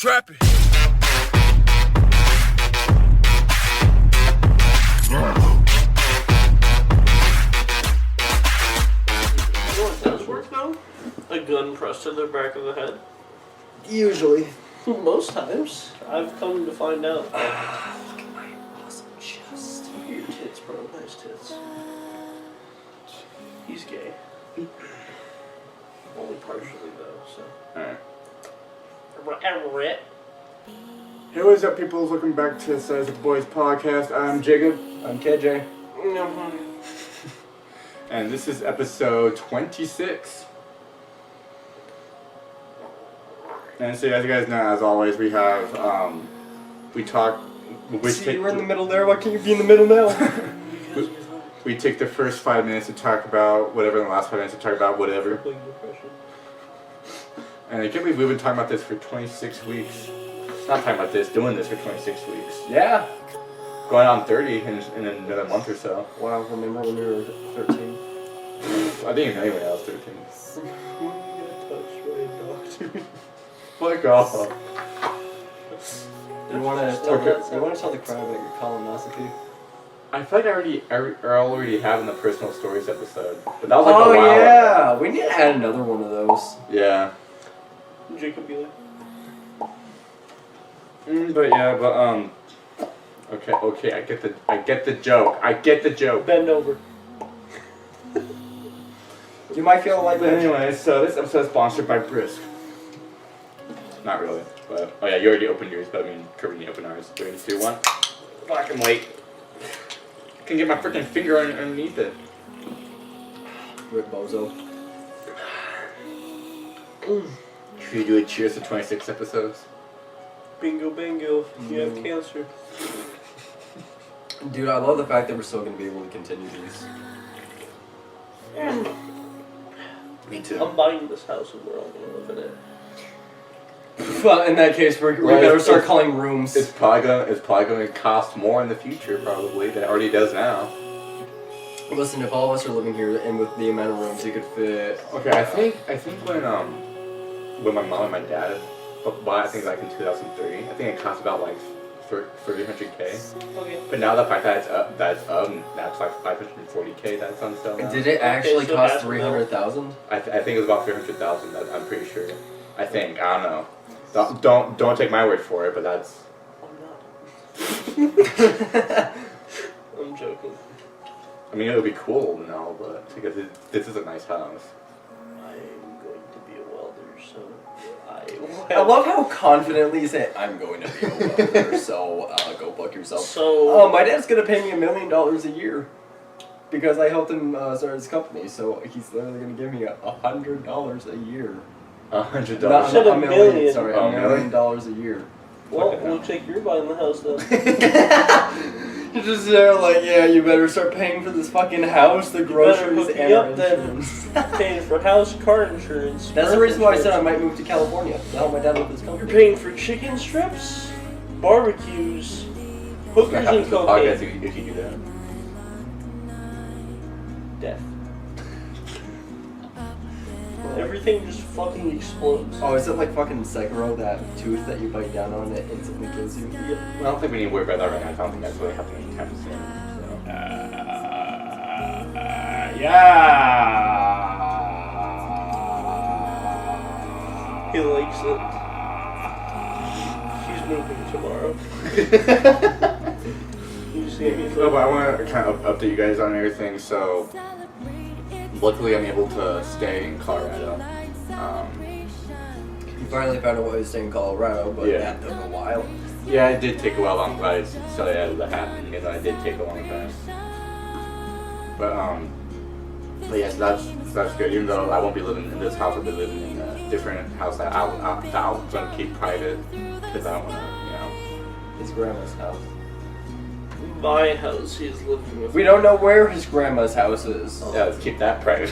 trapping. You know what does work though? A gun pressed to the back of the head. Usually. Most times, I've come to find out. Look at my awesome chest. Look at your tits, bro. Nice tits. He's gay. Only partially though, so. Alright. Right. Hey, what's up, people? Welcome back to the Size of the Boys podcast. I'm Jacob. I'm KJ. And this is episode 26. And so, as you guys know, as always, we have, we talk... You were in the middle there, why can't you be in the middle now? we take the first 5 minutes to talk about whatever, and the last 5 minutes to talk about whatever. And I can't believe we've been talking about this for 26 weeks. Not talking about this, doing this for 26 weeks. Yeah. Going on 30 in another month or so. Wow, remember when you were 13? I didn't even know when I was 13. When you get touched by a doctor. Fuck off. You want to tell the crowd about your colonoscopy? I feel like I already have in the personal stories episode. But that was like a while ago. Yeah, we need to add another one of those. Yeah. Jacob be like, okay, I get the joke. bend over. You might feel like But anyway, so this episode is sponsored by Brisk. Not really, but oh yeah, you already opened yours, but I mean, Kirby opened ours. 3, 2, 1. Fucking wait. I can get my freaking finger underneath it. Rip Bozo. Should we do a cheers to 26 episodes? Bingo, bingo. You have cancer. Dude, I love the fact that we're still going to be able to continue these. Me too. I'm buying this house and we're all gonna live in it. Well, in that case, we better start calling rooms. It's probably going to cost more in the future, probably, than it already does now. Listen, if all of us are living here, and with the amount of rooms you could fit... Okay, I think when my mom and my dad bought, I think like in 2003, I think it cost about like 300K. Okay. But now the fact that that's like 540K that's on sale now. Did it actually so cost that's 300,000? I think it was about 300,000. I'm pretty sure. I think, I don't know. Don't take my word for it, but that's. I'm not. I'm joking. I mean, it would be cool to know, but because this is a nice house. I'm going to be a welder, so I love how confidently you say, I'm going to be a welder, so go fuck yourself. So my dad's going to pay me $1 million a year because I helped him start his company, so he's literally going to give me $100 a year. $100. Not said a $1 million, million. sorry, Oh, $1 million a year. well, Okay. looks like you're buying the house then. You're just there like, yeah, you better start paying for this fucking house, the groceries, hook and me our up then. insurance. Paying for house, car insurance. That's the birth reason why I said I insurance. might move to California to help my dad with his You're company. paying for chicken strips, barbecues, What hookers happens and to the podcast cocaine. if you do that? Death. Everything just fucking explodes. Oh, is it like fucking Sekiro, that tooth that you bite down on that instantly kills you? I don't think we need to worry about that right now. I don't think that's really happening anytime soon. So. Yeah. He likes it. He's moving tomorrow. You see me? No, but I want to kind of update you guys on everything. So, luckily, I'm able to stay in Colorado. You finally found a way to stay in Colorado, but Yeah. that took a while. Yeah, it did take a while. I'm glad it's so that happened because it did take a long time. But yes, that's good. Even though I won't be living in this house, I'll be living in a different house that I'm gonna keep private because I don't want to, His grandma's house. My house, he's living with. We don't know where his grandma's house is. let's keep that private.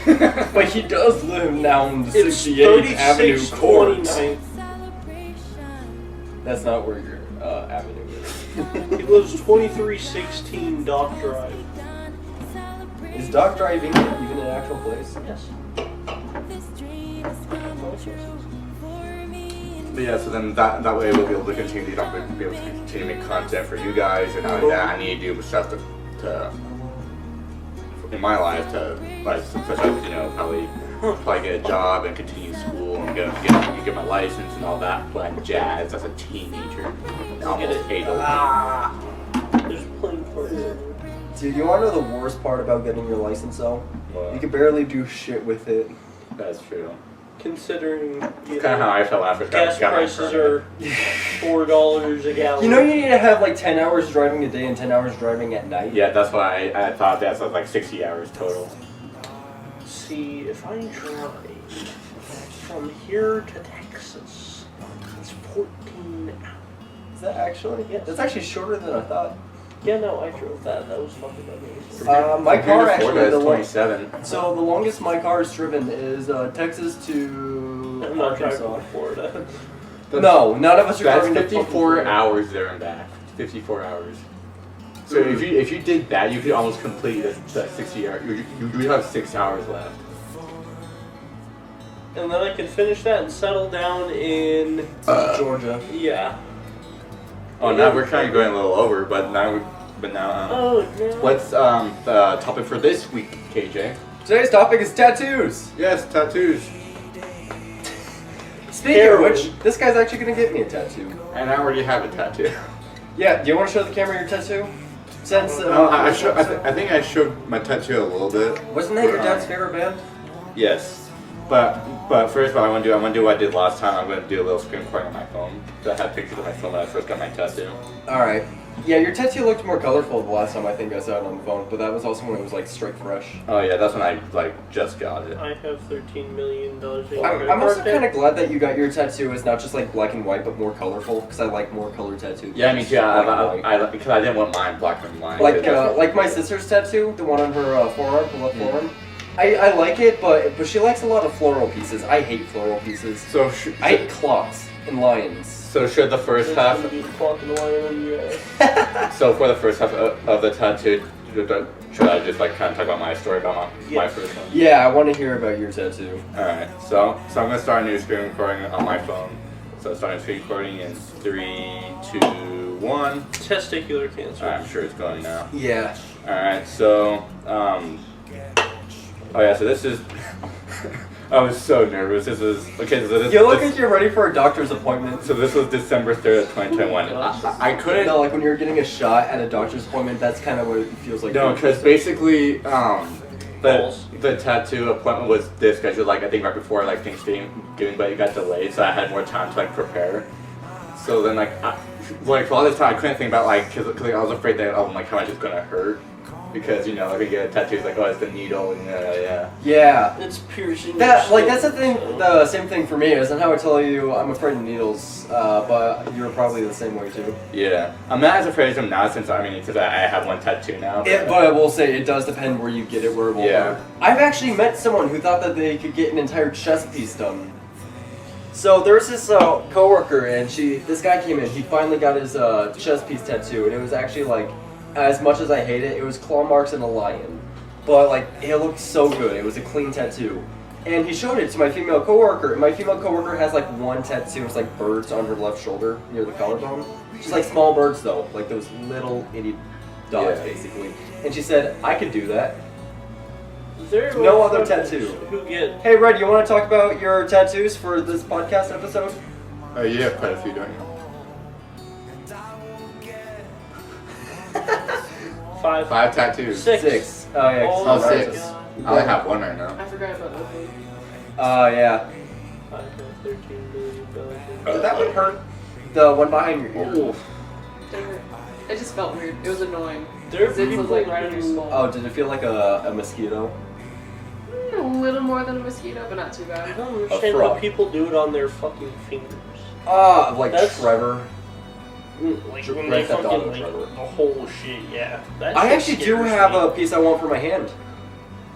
But he does live now in the It's 68th Avenue Court. 3629. That's not where your avenue is. He lives 2316 Dock Drive. Is Dock Drive even an actual place? Yes. But yeah, so then that way we'll be able to continue. I'll be able to continue to make content for you guys, and not only that, I need to do stuff to in my life to like such as probably get a job and continue school and get my license and all that fun jazz as a teenager. Almost 8 old. There's plenty for you. Dude, you want to know the worst part about getting your license though? What? You can barely do shit with it. That's true. Considering It's kind of how I felt after gas got my prices permit. are $4 a gallon. You know you need to have like 10 hours driving a day and 10 hours driving at night? Yeah, that's why I thought that, so it's like 60 hours total. See, if I drive from here to Texas, it's 14 hours. Is that actually? Yes. That's actually shorter than I thought. Yeah, no, I drove that. That was fucking amazing. My From here car to actually, Florida is the 27. So the longest my car has driven is Texas to I'm not driving Arkansas. to Florida. No, none of us are That's driving to 54 Florida. hours there and back. 54 hours. So if you did that, you could almost complete the 60 hours. You would have 6 hours left. And then I can finish that and settle down in Georgia. yeah. Oh, now we're kind of going a little over, but now Oh no. what's the topic for this week, KJ? Today's topic is tattoos. Yes, tattoos. Speaking Heroin. of which, this guy's actually gonna get me a tattoo. And I already have a tattoo. Yeah, do you want to show the camera your tattoo? Since No, I think I showed my tattoo a little bit. wasn't that your dad's favorite band? Yes. But first what I want to do what I did last time. I'm going to do a little screen recording on my phone. So I had pictures of my phone when I first got my tattoo. All right. Yeah, your tattoo looked more colorful the last time I think I saw it on the phone, but that was also when it was like straight fresh. Oh yeah, that's when I just got it. I have $13 million. I'm also kind of glad that you got your tattoo as not just like black and white, but more colorful, because I like more color tattoos. Yeah, me too. Black and white. Because I didn't want mine black and white. Like my sister's tattoo, the one on her forearm, the left forearm. I like it, but she likes a lot of floral pieces. I hate floral pieces. So I hate clocks and lions. So should the first half? So for the first half of the tattoo, should I just like kind of talk about my story about my first one? Yeah, I want to hear about your tattoo. All right. So I'm gonna start a new screen recording on my phone. So starting screen recording in 3, 2, 1. Testicular cancer. I'm sure it's going now. Yeah. All right. So oh yeah. So this is. I was so nervous. This was okay. So this. You look like you're ready for a doctor's appointment. So this was December 3rd of 2021. I couldn't. No, like when you're getting a shot at a doctor's appointment, that's kind of what it feels like. No, because basically, the tattoo appointment was this scheduled like I think right before like Thanksgiving, but it got delayed, so I had more time to like prepare. So then for all this time I couldn't think about because I was afraid that how much it's gonna hurt. Because like you get a tattoo, it's like it's the needle and yeah. Yeah. It's piercing. That's the thing. The same thing for me. Isn't how I tell you I'm afraid of needles, but you're probably the same way too. Yeah, I'm not as afraid of them now since because I have one tattoo now. But I will say it does depend where you get it, where it will hurt. I've actually met someone who thought that they could get an entire chest piece done. So there's this coworker, and this guy came in. He finally got his chest piece tattoo, and it was actually like. As much as I hate it, it was claw marks and a lion. But like, it looked so good. It was a clean tattoo. And he showed it to my female coworker. And my female coworker has like one tattoo. It's like birds on her left shoulder near the collarbone. Just like small birds though, like those little itty dogs basically. And she said, I could do that. No other tattoo. Hey Red, you want to talk about your tattoos for this podcast episode? You have quite a few, don't you? 5 tattoos. 6. Oh yeah. Oh, 6. I only have one right now. I forgot about Oakley. Yeah. 5, 13 million. Did that one hurt? The one behind your ear. Oh. It just felt weird. It was annoying. There are It was people like right on your skull. Oh, did it feel like a mosquito? A little more than a mosquito, but not too I bad. don't understand frog. how people do it on their fucking fingers. Like That's- Trevor. Like Grand when they Theft Auto fucking Trevor. the whole shit, yeah. That I shit actually do scares have me. a piece I want for my hand.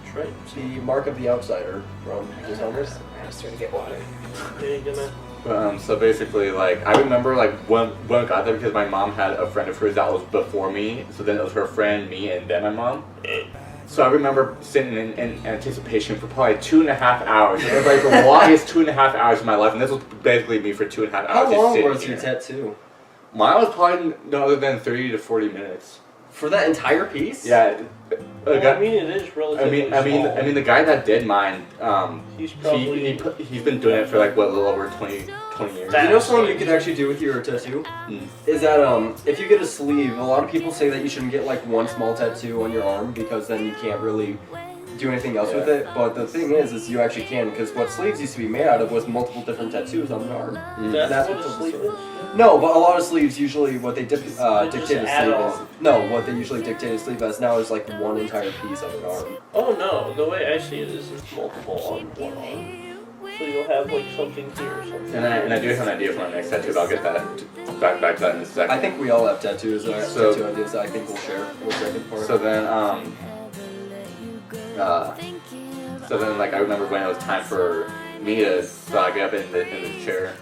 That's right. The mark of the outsider from Dishonored. I was trying to get water. They ain't gonna. So basically, like I remember, like when I got there because my mom had a friend of hers that was before me. So then it was her friend, me, and then my mom. So I remember sitting in anticipation for probably 2.5 hours. It was like the longest 2.5 hours of my life, and this was basically me for 2.5 hours. How just long sitting was here. your tattoo? Mine was probably no other than 30 to 40 minutes. For that entire piece? Yeah. Well, I mean, it is relatively small. The guy that did mine, He's probably... he's been doing it for like what, a little over 20 years. You know something you could actually do with your tattoo? Is that if you get a sleeve, a lot of people say that you shouldn't get like one small tattoo on your arm because then you can't really do anything else with it. But the thing is you actually can, because what sleeves used to be made out of was multiple different tattoos on the arm. That's what a sleeve is? No, but a lot of sleeves usually what they dictate a just sleeve add is. on. No, what they usually dictate a sleeve as now is like one entire piece of an arm. Oh no, the way I see it is it's multiple on one arm. So you'll have like something here or something. And I do have an idea for my next tattoo, but I'll get that back to that in a second. I think we all have tattoos, tattoo ideas that I think we'll share with second part. So then like I remember when it was time for me to get up in the chair.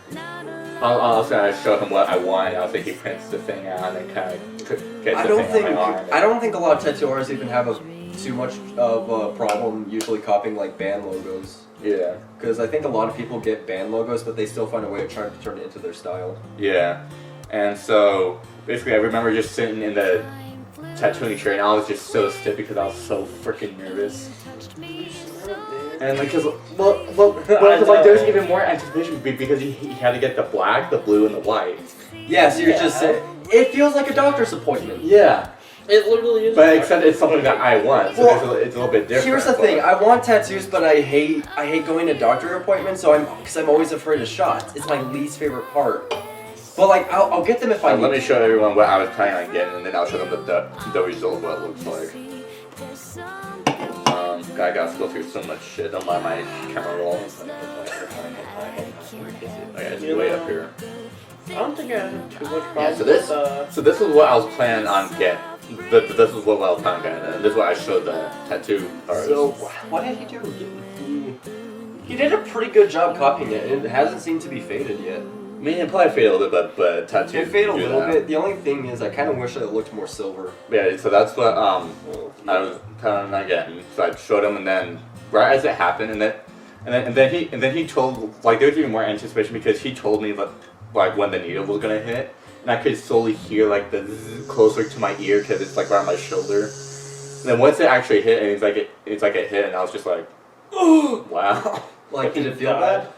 I'll show him what I want. I'll say he prints the thing out and kind of gets the thing on my arm. I don't think a lot of tattoo artists even have too much of a problem usually copying like band logos. Yeah. Because I think a lot of people get band logos, but they still find a way of trying to turn it into their style. Yeah. And so basically, I remember just sitting in the tattooing chair, and I was just so stiff because I was so freaking nervous. And like, cause like there's even more anticipation because he had to get the black, the blue, and the white. Yeah, so you're just it feels like a doctor's appointment. Yeah. It literally is. But except it's something that I want, so it's a little bit different. Here's the thing: I want tattoos, but I hate going to doctor appointments. So I'm always afraid of shots. It's my least favorite part. But like, I'll get them if I need. Let me show everyone what I was planning on getting, and then I'll show them the result of what it looks like. I gotta go through so much shit. Don't mind my camera roll. Okay, it's way up here. I don't think I have too much problem Yeah, so this is what I was planning on getting. This is what I was planning on getting, and this is what I showed the tattoo artist. So what did he do? He did a pretty good job copying it, and it hasn't seemed to be faded yet. I mean, it probably faded a little bit, but tattoo. It faded a little bit. The only thing is, I kind of wish that it looked more silver. Yeah, so that's what I was planning on getting. So I showed him, and then right as it happened, and then he told, like, there was even more anticipation because he told me like when the needle was gonna hit, and I could slowly hear like the zzz closer to my ear because it's like right on my shoulder. And then once it actually hit, and it's like it hit, and I was just like, oh wow. Like, did it feel bad?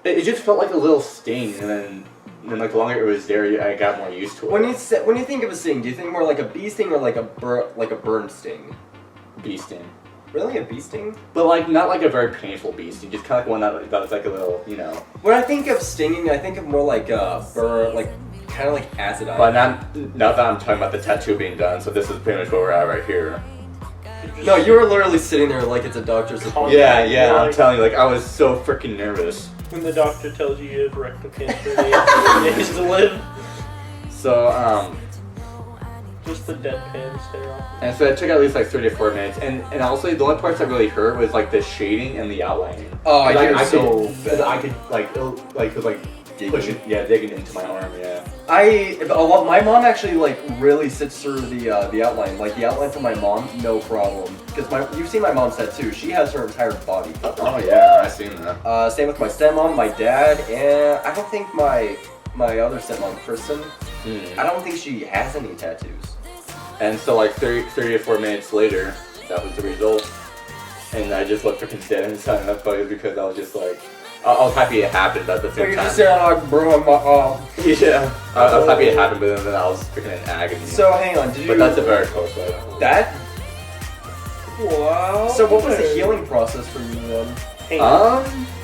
It just felt like a little sting, and then like the longer it was there, I got more used to it. When you think of a sting, do you think more like a bee sting or like a burn sting? Bee sting. Really, a bee sting? But like not like a very painful bee sting, just kind of like one that was like a little, you know. When I think of stinging, I think of more like burn, like kind of like acid. But now that I'm talking about the tattoo being done, so this is pretty much where we're at right here. No, you were literally sitting there like it's a doctor's appointment. Yeah, I'm telling you, like I was so freaking nervous. When the doctor tells you you have rectal cancer, they have 3 days to live. So, Just the deadpan stare off. and so it took at least like 3 to 4 minutes, and honestly, the only parts that really hurt was like the shading and the outlining. Oh, I do because I could digging into my arm, yeah. My mom actually like really sits through the outline. Like the outline for my mom, no problem. Because you've seen my mom's tattoo. She has her entire body covered. Oh yeah, I've seen that. Same with my stepmom, my dad, and I don't think my other stepmom, Kristen. I don't think she has any tattoos. And so like 30 to 4 minutes later, that was the result. And I just looked freaking dead inside that photo because I was just like, I was happy it happened, but at the same time. You're just saying like, bro, Yeah, I was happy it happened, but then I was freaking in agony. So hang on, But that's a very close one. That? Wow. So what was the healing process for you then?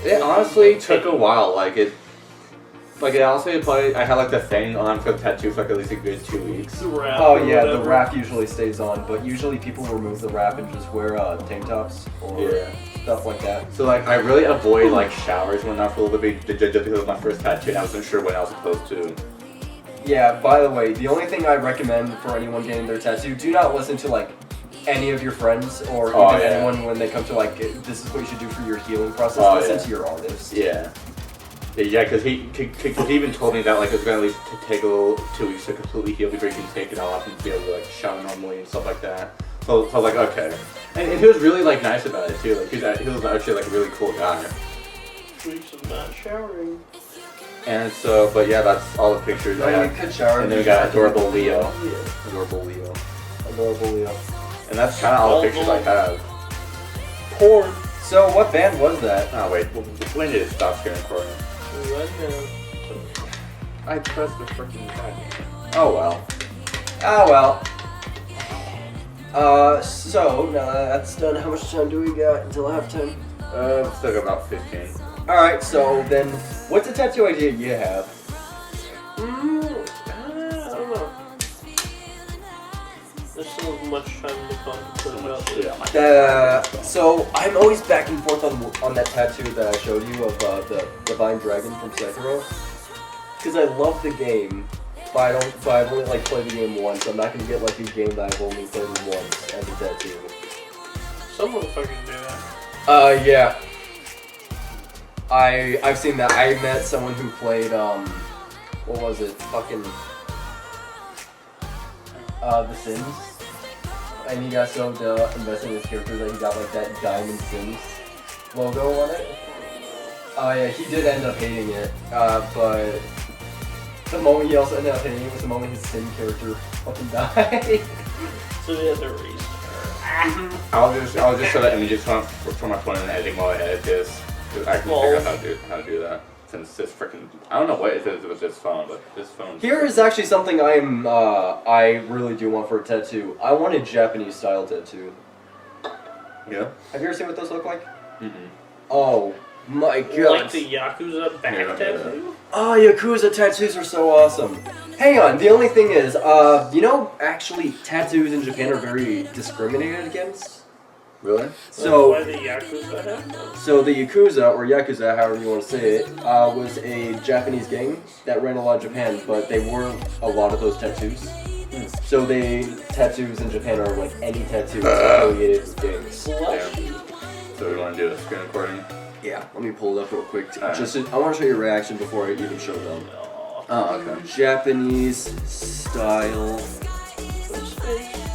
It honestly took a while. I had like the thing on for the tattoo for like at least a good 2 weeks. The wrap The wrap usually stays on, but usually people remove the wrap and just wear tank tops or stuff like that. So like I really avoid like showers when I for a little bit just because it was my first tattoo and I wasn't sure when I was supposed to. Yeah, by the way, the only thing I recommend for anyone getting their tattoo, do not listen to like any of your friends or even anyone when they come to like, this is what you should do for your healing process. Listen to your artist. Yeah. Yeah, because he even told me that like it's gonna at least take a little 2 weeks to completely heal before you can take it off and be able to like shower normally and stuff like that. So I was like, okay. And he was really like nice about it too. Like he was actually like a really cool guy. Weeks of not showering. And so, but yeah, that's all the pictures I You had. could shower. And then we got adorable Leo. Yeah. Adorable Leo. Adorable Leo. And that's kind of all the pictures I have. Porn. So what band was that? Oh wait, when did it stop screen recording? Right now. I pressed the freaking button. Oh well. Oh well. So now that that's done, how much time do we got until halftime? Still got about 15. Alright, so then, what's a tattoo idea you have? I don't know. There's still much time to contemplate about this. Yeah. So I'm always back and forth on that tattoo that I showed you of the Divine Dragon from Sekiro. Because I love the game, but I've only like played the game once. I'm not gonna get like a game that I've only played once as a tattoo. Some motherfuckers do that. Yeah. I've seen that. I met someone who played what was it? Fucking The Sims. And he got so invested in his character that he got like that Diamond Sims logo on it. Oh yeah, he did end up hating it. But the moment he also ended up hating it was the moment his Sim character fucking died. So they have to restart. I'll just show the images from my phone and editing while I edit this. Cause I can figure out how to do that. Since this freaking, I don't know what it is with this phone, but this phone. Here is actually something I really do want for a tattoo. I want a Japanese style tattoo. Yeah. Have you ever seen what those look like? Mm-hmm. Oh my god. Like the Yakuza back tattoo? Oh, Yakuza tattoos are so awesome. Hang on, the only thing is, you know, actually tattoos in Japan are very discriminated against. Really? So, why the Yakuza have them? so the Yakuza, or Yakuza, however you want to say it, was a Japanese gang that ran a lot of Japan, but they wore a lot of those tattoos. So tattoos in Japan are like any tattoo affiliated with gangs. Yeah. So we want to do a screen recording? Yeah, let me pull it up real quick. I want to show your reaction before I even show them. Oh, okay. Japanese style.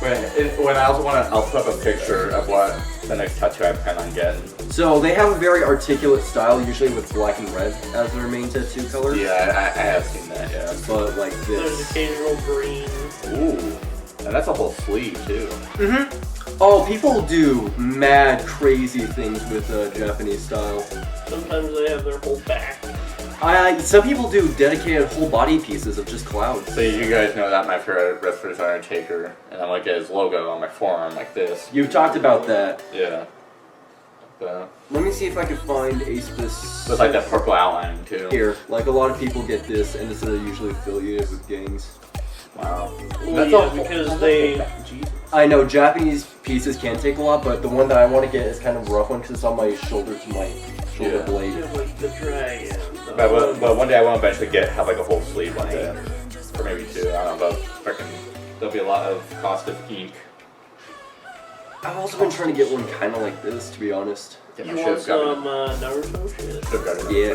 When I also want to, I'll put up a picture of what the next tattoo I plan on getting. So they have a very articulate style, usually with black and red as their main tattoo colors. Yeah, I have seen that, yeah. But like There's this. occasional green. Ooh. And that's a whole sleeve, too. Mm-hmm. Oh, people do mad crazy things with Japanese style. Sometimes they have their whole back. Some people do dedicated whole body pieces of just clouds. So you guys know that my favorite wrestler is Undertaker, and I'm like his logo on my forearm like this. You've talked about that. Yeah. So, Let me see if I can find a specific... with like that purple outline too. Here, like a lot of people get this, and this is usually affiliated with gangs. Wow. Well, yeah, because they... I know Japanese pieces can take a lot, but the one that I want to get is kind of a rough one because it's on my shoulder to my shoulder blade. Yeah, like the dragon. But one day I want to eventually have like a whole sleeve one day. Or maybe two, I don't know, but freaking there'll be a lot of cost of ink. I've also been trying to get one kind of like this, to be honest. You want some Naruto shit? Yeah.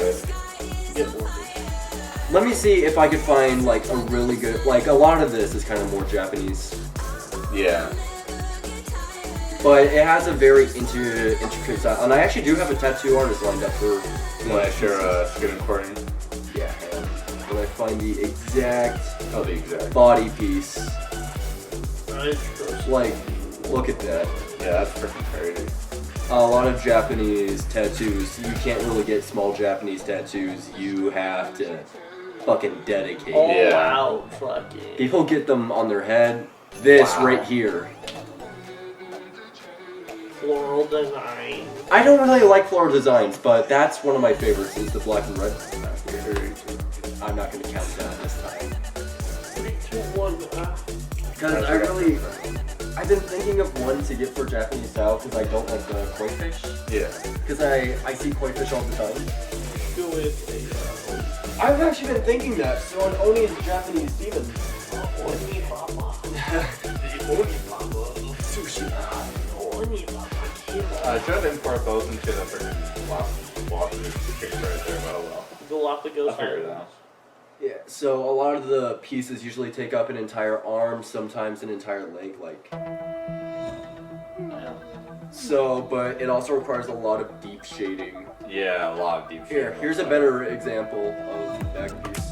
Get more fish. Let me see if I could find like a really good, like a lot of this is kind of more Japanese. Yeah. But it has a very intricate style, and I actually do have a tattoo artist lined up for. You want to share a screen recording? Yeah. When I find the exact body piece, like, look at that. Yeah, that's freaking crazy. A lot of Japanese tattoos, you can't really get small Japanese tattoos. You have to fucking dedicate. All Yeah. out fucking. People get them on their head. This Wow. right here. Floral design. I don't really like floral designs, but that's one of my favorites is the black and red. I'm not going to count that this time. 3, 2, 1. Because I've been thinking of one to get for Japanese style because I don't like the koi fish. Yeah. Because I see koi fish all the time. Go with I've actually been thinking that, so an oni is Japanese demon. Oni Baba. Sushi. Oni Baba. Should have imported those into the freaking block picture right there, but oh well. Galapagos I'll figure it Islands. out. Yeah, so a lot of the pieces usually take up an entire arm, sometimes an entire leg, like So, but it also requires a lot of deep shading. Yeah, a lot of deep shading. Here's a better example of back piece.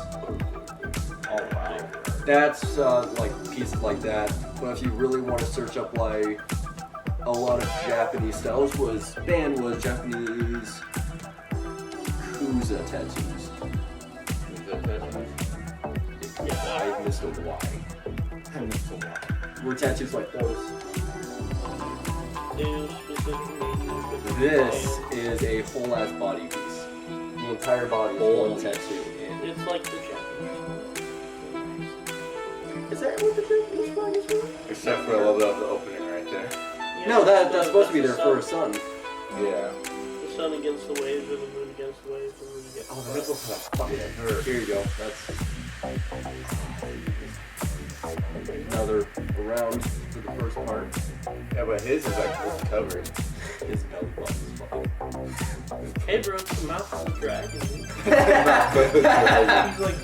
Oh wow. That's like pieces like that. But if you really want to search up like a lot of Japanese styles, band was Japanese Kuza tattoos. Yeah, I missed a Y. Were tattoos like those. This is a whole ass body piece. The entire body is one tattoo. It's like the Japanese. Is that what the Japanese flag is for? Except for a little bit of the opening right there. Yeah, No, that's supposed to be the their sun. first son. Yeah. The sun against the waves, or the moon against the waves, and then you get. Oh, that's what the fuck that hurt. Here you go. That's another round for the first part. Yeah, but his is like covered. His belly button is fucking. Hey, bro, it's the mouth of the dragon. He's like,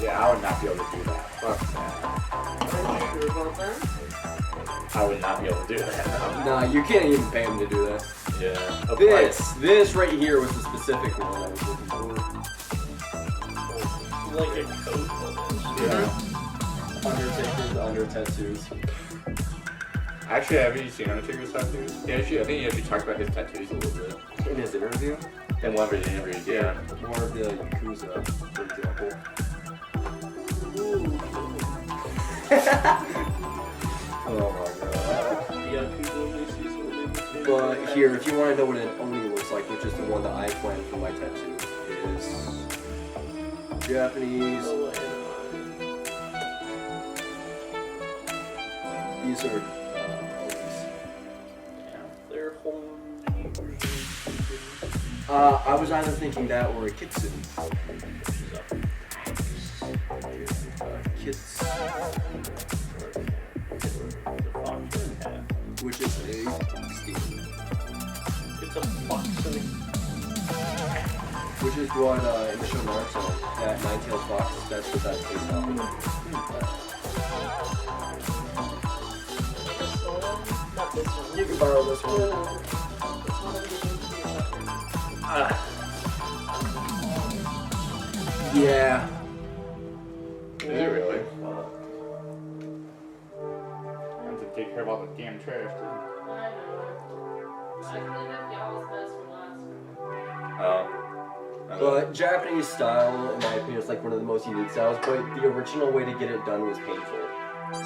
Yeah, I would not be able to do that. Fuck that. are you sure about that? I would not be able to do that. Nah, you can't even pay him to do that. Yeah. This right here was the specific one I was looking for. Like a coat almost. Yeah. Undertaker's under tattoos. Actually, have you seen Undertaker's tattoos? Yeah, I think he actually talked about his tattoos a little bit. In his interview? In one of his interviews, yeah. More of the Yakuza, for example. Oh my god. Yeah, people only see so many. But here, if you want to know what an Oni looks like, which is the one that I planned for my tattoo, is Japanese. These are Onis. They're home. I was either thinking that or a kitsune. Kits, which is a steam. It's a fox and Which is what in the show Naruto, that nine-tailed fox, that's what that's based off of. Not this one. You can borrow this one. Yeah. Is it really? I have to take care of all the damn trash, too. I cleaned up y'all's mess from last week. But Japanese style, in my opinion, is like one of the most unique styles, but the original way to get it done was painful.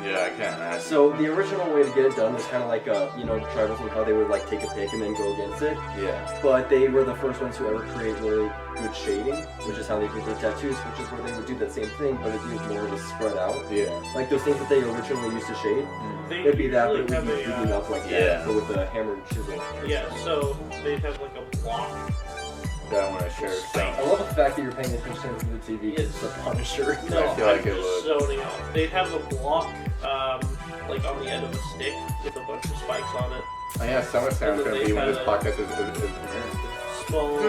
Yeah, I can't imagine. So the original way to get it done was kind of like tribals and how they would like take a pick and then go against it. Yeah. But they were the first ones to ever create really good shading, which is how they did their tattoos, which is where they would do that same thing, but it'd be more of a spread out. Yeah. Like those things that they originally used to shade, they it'd be that, but it usually would be have beaten up like yeah. that, but with the hammer and chisel. Yeah, so they'd have like a block. That I want to share. I love the fact that you're paying attention to the TV because it's a Punisher. No, I feel like I'm it would. zoning out. They'd have a block, like on the end of a stick with a bunch of spikes on it. Oh yeah, Summer Sound's And then gonna they be when had this a- podcast is premiering. Small.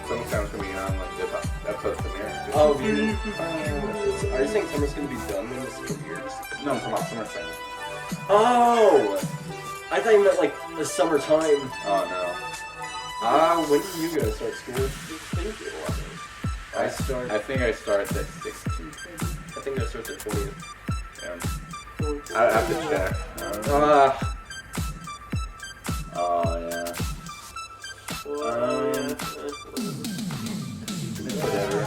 Summer Sound's gonna be on like this episode's premiere. Oh, dude. Are you saying summer's gonna be done in this year? No, I'm talking about Summer Sound. Oh! I thought you meant like the summertime. Oh no. When do you guys start school? I start. I think I start at 16. I think that starts at 20th. Yeah. I have to check. Oh yeah. Whatever.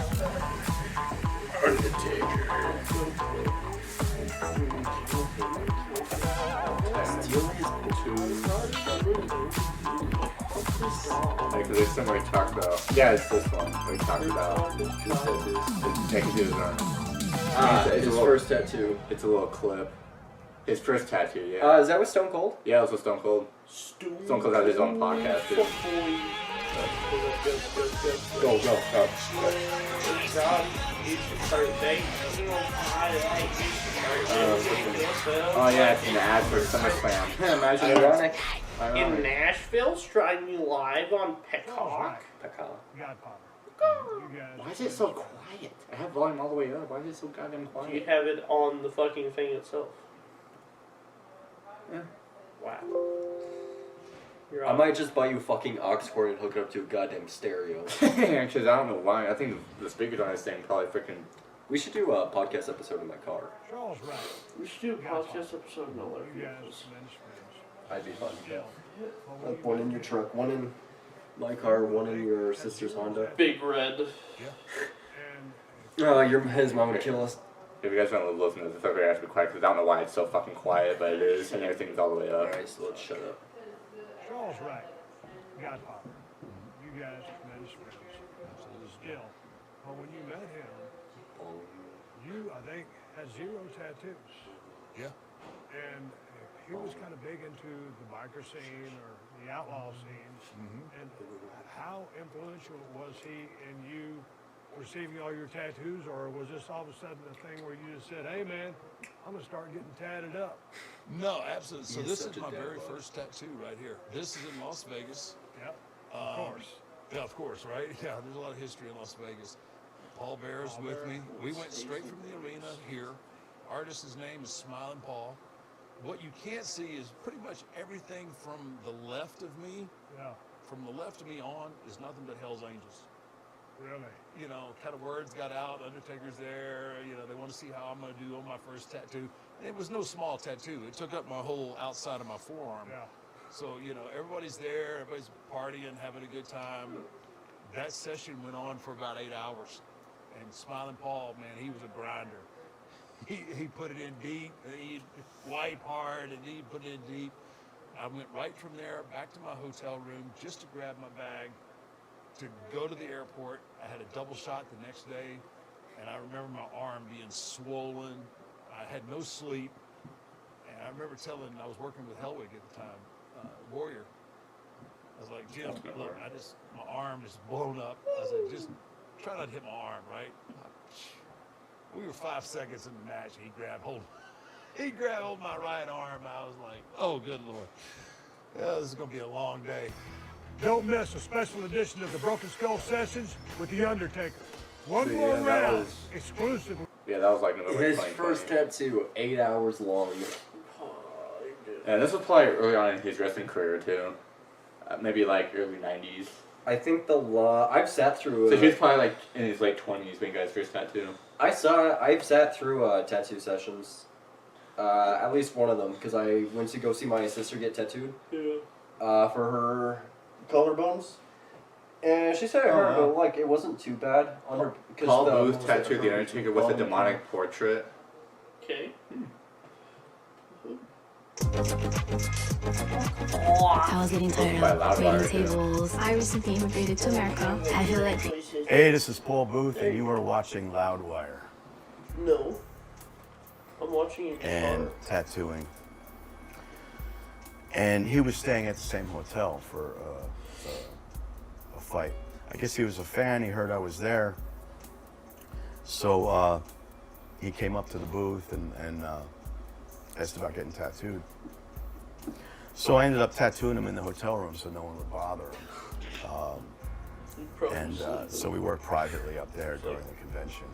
Steal his Like, there's somewhere we talked about. Yeah, it's this one. We talked about his tattoos. His his first tattoo. It's a little clip. His first tattoo, yeah. Is that with Stone Cold? Yeah, it's with Stone Cold. Stone Cold has his own podcast, too. Go. Oh yeah, it's an ad for SummerSlam. Imagine Ironic. In Nashville, streaming live on Peacock. Why is it so quiet? I have volume all the way up. Why is it so goddamn You quiet? have it on the fucking thing itself. Yeah. Wow. I might just buy you fucking aux cord and hook it up to a goddamn stereo. Because I don't know why. I think the speakers on this thing probably freaking. We should do a podcast episode in my car. Charles right. We should do a podcast episode in all our You guys vehicles. tremendous friends. I'd be fun. Still, Like one in your truck, one in my car, one in your sister's Honda. Big red. And Oh, his mom would kill us. If you guys want to listen to this, it's okay. I have to be quiet because I don't know why it's so fucking quiet, but it is, and everything's all the way up. Alright, so let's shut up. Charles right. Godfather. You guys tremendous friends. Still, but when you met him, you, I think, had 0 tattoos. Yeah. And he was kind of big into the biker scene or the outlaw scene. And how influential was he in you receiving all your tattoos, or was this all of a sudden a thing where you just said, hey man, I'm gonna start getting tatted up? No, absolutely. So He's this such is a my dad very bod. first tattoo right here. This is in Las Vegas. Yep, of course. Yeah, of course, right? Yeah, there's a lot of history in Las Vegas. Paul Bear's with me. We went straight from the arena here. Artist's name is Smiling Paul. What you can't see is pretty much everything from the left of me. Yeah, From the left of me on is nothing but Hell's Angels. really. You know, kind of words got out. Undertaker's there. You know, they want to see how I'm going to do on my first tattoo. It was no small tattoo. It took up my whole outside of my forearm. Yeah. So, you know, everybody's there. Everybody's partying, having a good time. That session went on for about 8 hours. And Smiling Paul, man, he was a grinder. He put it in deep. He'd wipe hard, and he'd put it in deep. I went right from there back to my hotel room just to grab my bag, to go to the airport. I had a double shot the next day, and I remember my arm being swollen. I had no sleep, and I remember I was working with Hellwig at the time, Warrior. I was like, Jim, look, my arm is blown up. I said, just try not to hit my arm, right? We were 5 seconds in the match, and he grabbed hold of my right arm. I was like, oh, good Lord. Yeah, this is going to be a long day. Don't miss a special edition of the Broken Skull Sessions with The Undertaker. One So, more yeah, that round, was- exclusively. Yeah, that was like November His 2020. first tattoo, 8 hours long. Yeah, this was probably early on in his wrestling career too. Maybe like early 90s. I think I've sat through. So he was probably like in his late 20s when he got his first tattoo. I've sat through tattoo sessions. At least one of them, because I went to go see my sister get tattooed. Yeah. For her collarbones. And she said it hurt, wow. but like it wasn't too bad on her. Paul Booth tattooed the Undertaker with a demonic portrait. Okay. I was getting tired By of Loudwire, waiting too. tables. I recently immigrated to America. I feel like Hey, this is Paul Booth, and you are watching Loudwire No. I'm watching it. and tattooing. And he was staying at the same hotel for a fight. I guess he was a fan. He heard I was there, so he came up to the booth and asked about getting tattooed. So I ended up tattooing him in the hotel room so no one would bother him. And so we worked privately up there during the convention.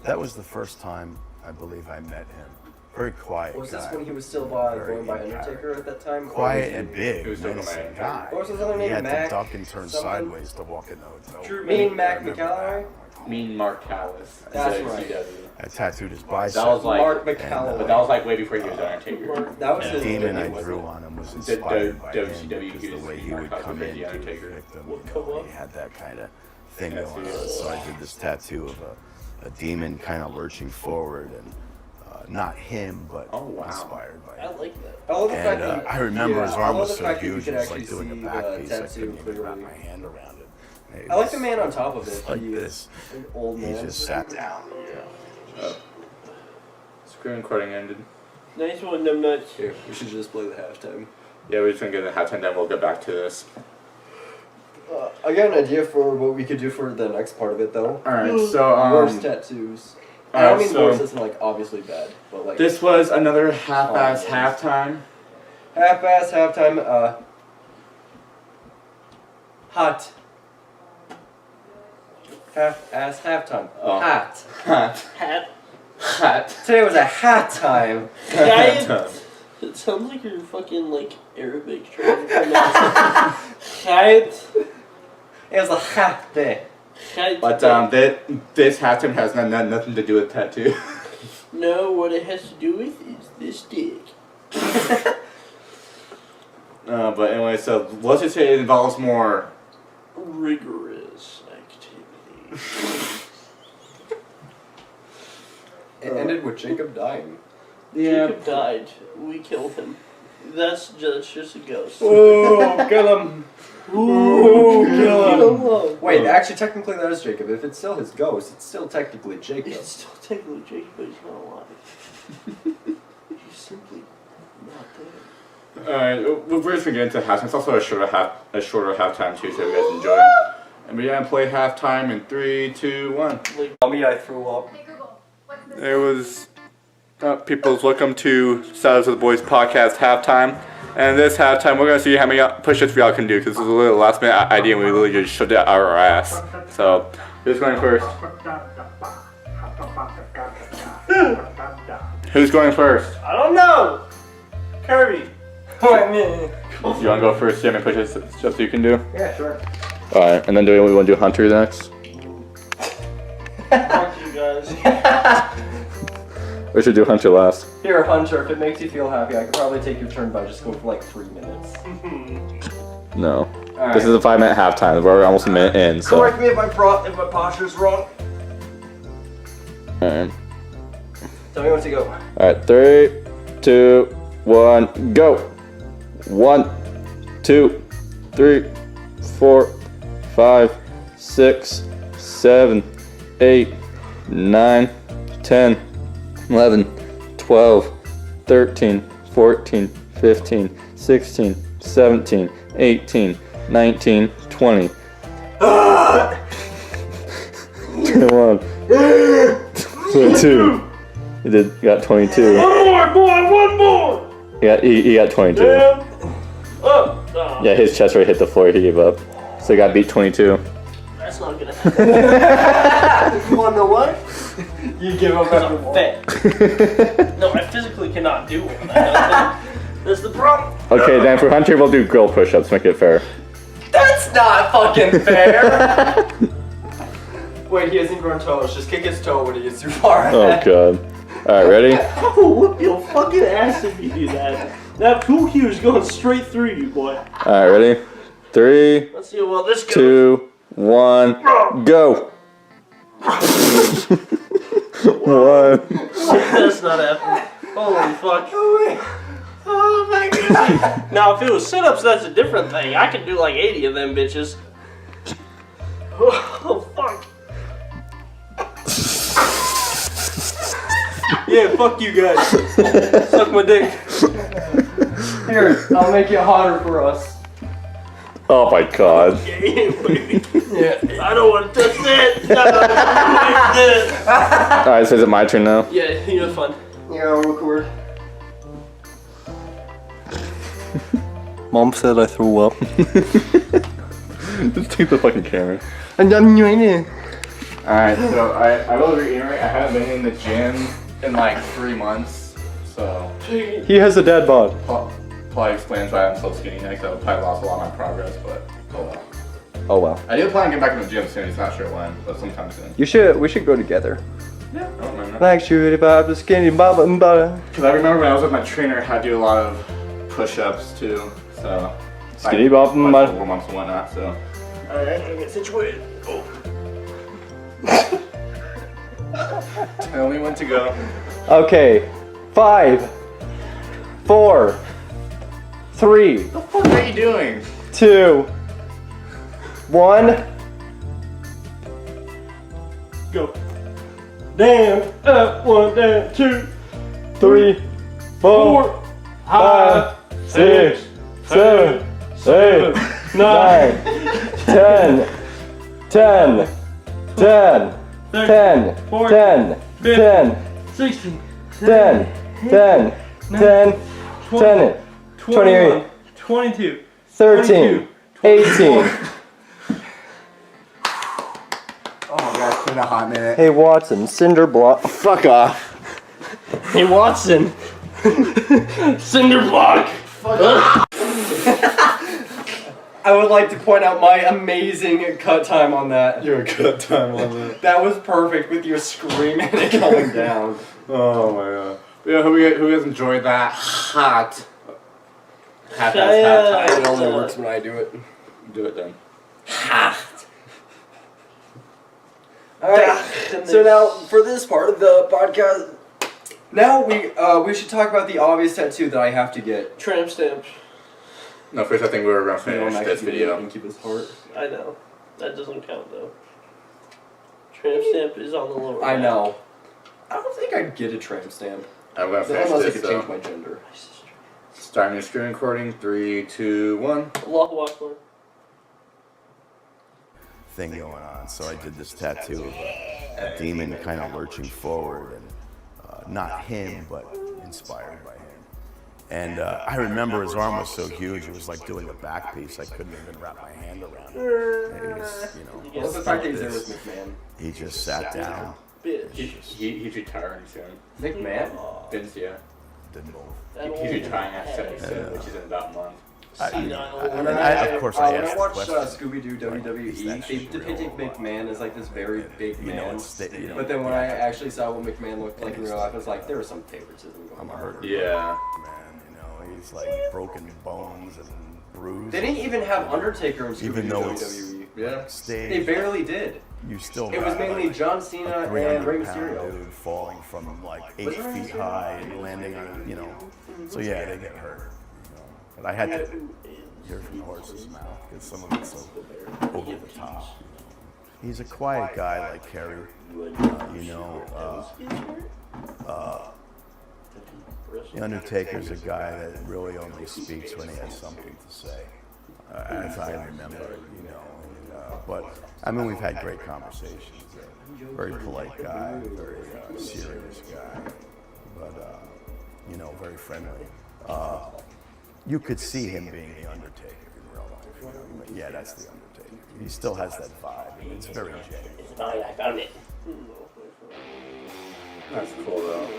That was the first time I believe I met him. Very quiet Was guy. this when he was still Very going by in Undertaker at that time? Quiet Or and was big, He was still menacing going by guy. Undertaker. What was his other He name? had Mac to duck and turn something? sideways to walk in the hotel. Mean Mac I remember McCalloway? Mean Mark Callis. That's instead of right. CW. I tattooed his bicep. That was like, Mark but McCalloway. that was like way before he was Undertaker. That was The his demon name, I wasn't drew it? on him was The inspired by him WCW because the was way he Mark would Callis come was in the to Undertaker. victim. What You come know, up? he had that kind of thing Yes, going he on. did. So I did this tattoo of a demon kind of lurching forward, and not him, but Oh, wow. inspired by I him. like that. I love the fact And that I remember his arm was so that you huge, could it was actually like doing a see back the piece. I tattoo couldn't even wrap clearly. my hand around it. It I like the was man on top of it. like He- this. An old He man. just sat down. Screen recording ended. Nice one, them nuts. Here, we should just play the halftime. Yeah, we're just gonna get the halftime, then we'll get back to this. I got an idea for what we could do for the next part of it, though. Alright, so, Worst tattoos. I don't mean worse as in, like, obviously bad, but, like... this was another half-ass Oh, halftime. Half-ass halftime, hot. Half-ass halftime. Oh. Hot. Hat. Hat. Hat. Today was a hat time. Giant. It sounds like you're fucking like Arabic trying to pronounce it. It was a hat day. But this halftime has nothing to do with tattoo. No, what it has to do with is this dick. But anyway, so let's just say it involves more rigorous activity. It ended with Jacob dying. Yeah. Jacob died. We killed him. That's just a ghost. Oh, kill him! Ooh, kill him! Wait, actually, technically that is Jacob. If it's still his ghost, it's still technically Jacob. It's still technically Jacob, but he's not alive. He's simply not there. Alright, we're just gonna get into halftime. It's also a shorter halftime too, so you guys enjoy. And we're gonna play halftime in 3, 2, 1. Mommy, I threw up. It was people's welcome to Saddles with the Boys podcast halftime. And this halftime, we're gonna see how many push-ups y'all can do, because this was a little last minute idea and we literally just shoved it out our ass. So, who's going first? Who's going first? I don't know! Kirby! You wanna go first? See how many push-ups just you can do? Yeah, sure. Alright, and then do we want to do Hunter next? Fuck you guys. We should do Hunter last. Here, Hunter, if it makes you feel happy, I could probably take your turn by just going for like 3 minutes. No. Right. This is a 5-minute halftime. We're almost a minute in, so. Correct me if my posture's wrong. Alright. Tell me when to go. Alright, 3, 2, 1, go! 1, 2, 3, 4, 5, 6, 7, 8, 9, 10, 11, 12, 13, 14, 15, 16, 17, 18, 19, 20. 21. 22. You got 22. One more, boy, one more! He got 22. Yeah, his chest rate hit the floor, he gave up. So he got beat 22. That's not gonna happen. You wanna know what? You give up after fat. No, I physically cannot do it. That's the problem. Okay, then for Hunter, we'll do grill push-ups, make it fair. That's not fucking fair! Wait, he hasn't grown toes. Just kick his toe when he gets too far Oh ahead. god. Alright, ready? I will whoop your fucking ass if you do that. That pool cue is going straight through you, boy. Alright, ready? 3, Let's see how well this goes. 2, 1, go! 1. That's not happening. Holy fuck. Oh my god. Now, if it was sit-ups, that's a different thing. I could do like 80 of them bitches. Oh, fuck. Yeah, fuck you guys. Suck my dick. Here, I'll make it hotter for us. Oh my god. Yeah, baby. Yeah. I don't want to touch that. Alright, so is it my turn now? Yeah, you have fun. Yeah, I'll record. Mom said I threw up. Just take the fucking camera. I'm doing it. Alright, so I will reiterate, I haven't been in the gym in like 3 months, so. He has a dad bod. Probably explains why I'm so skinny next. I would probably lost a lot of my progress, but oh well. Oh well. I do plan on getting back in the gym soon, it's not sure when, but sometime soon. We should go together. Yeah, I don't mind that. Like shooty bob the skinny bob and butter. Because I remember when I was with my trainer, I had to do a lot of push-ups too, so. Skinny bob and butter. Warm-ups and whatnot, so. Alright, I'm gonna get situated. Oh. Tell me when to go. Okay. 5, 4, 3, What are you doing? 2, 1. Go. Down, up, 1, down, 2, 3, 4, 5, 6, 7, 8, 9, 10, 10, 10, 10, 10, 10, 16, 10, 10, 10, 10, 28, 22, 13, 18. Oh my god, it's been a hot minute. Hey Watson, cinder block. Fuck off. Hey Watson, Cinderblock! I would like to point out my amazing cut time on that. Your cut time on that. That was perfect with your screaming and coming down. Oh my god. Yeah, who has enjoyed that hot? Half It only works when I do it. Do it then. Alright, so now for this part of the podcast, now we should talk about the obvious tattoo that I have to get. Tramp stamp. No, first I think we were gonna finish this video. Incubus heart. I know. That doesn't count though. Tramp stamp is on the lower I back. know. I don't think I'd get a tramp stamp. I'm gonna finish Unless I this could though. change my gender. Starting your screen recording. 3, 2, 1. Allahu Akbar. Thing going on. So I did this tattoo of a demon kind of lurching forward, and not him, but inspired by him. And I remember his arm was so huge, it was like doing a back piece. I couldn't even wrap my hand around it. It was, you know. What's the fact that he's there with McMahon? He just sat down. Bitch. He's retiring soon. McMahon? Vince, yeah. Didn't move. He's retiring at 76, which is in about a month. Of course, I when I asked the watched question. Scooby-Doo WWE, they depicted McMahon as like this very big You know, man. you know, But then when I actually saw what McMahon looked like in real life, I was like, there was some favoritism I'm going a on. hurter. Yeah. Man, you know, he's like broken bones and bruised. They didn't even have Undertaker in Even Scooby-Doo though it's WWE. Yeah. stage. They barely did. You still It was got, mainly like, John a Cena and 300 Rey pound Mysterio. dude falling from like 8 feet high and landing on, you know. So yeah, they get hurt. You know. But I had to hear from the horse's mouth because some of it's so over the top. He's a quiet guy like Kerry. You know, the Undertaker's a guy that really only speaks when he has something to say, as I remember, you know. But I mean, we've had great conversations. Very polite guy, very serious guy, but you know, very friendly. You could see him being the Undertaker in real life. You know? Yeah, that's the Undertaker. He still has that vibe. And it's very genuine. It's mine, I found it. That's cool though.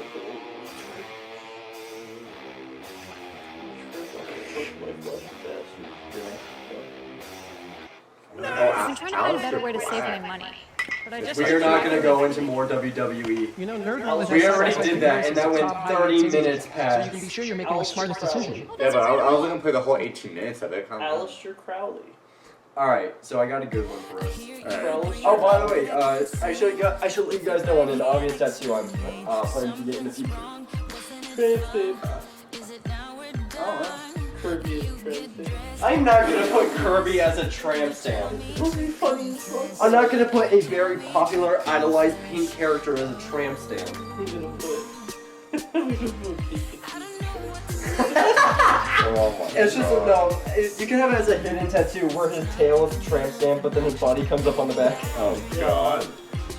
I'm trying to find a better way to save my money. But I just We're not going to go into more WWE. You know, Nerd Knowledge We has already sites like did that, and that went top 30 highlights, minutes so past. you can be sure you're making the smartest decision. Yeah, but I was gonna play the whole 18 minutes of it. Aleister Crowley. Alright, so I got a good one for us. Crowley. Oh, by the way, I should let you guys know on an obvious tattoo I'm planning to get in the future. Tramp stamp. Kirby is tramp stamp. I'm not going to put Kirby as a tramp stamp. It'll be funny as fuck. I'm not going to put a very popular, idolized pink character as a tramp stamp. I'm gonna put. It's just, no, you can have it as a hidden tattoo where his tail is a tramp stamp, but then his body comes up on the back. Oh god. So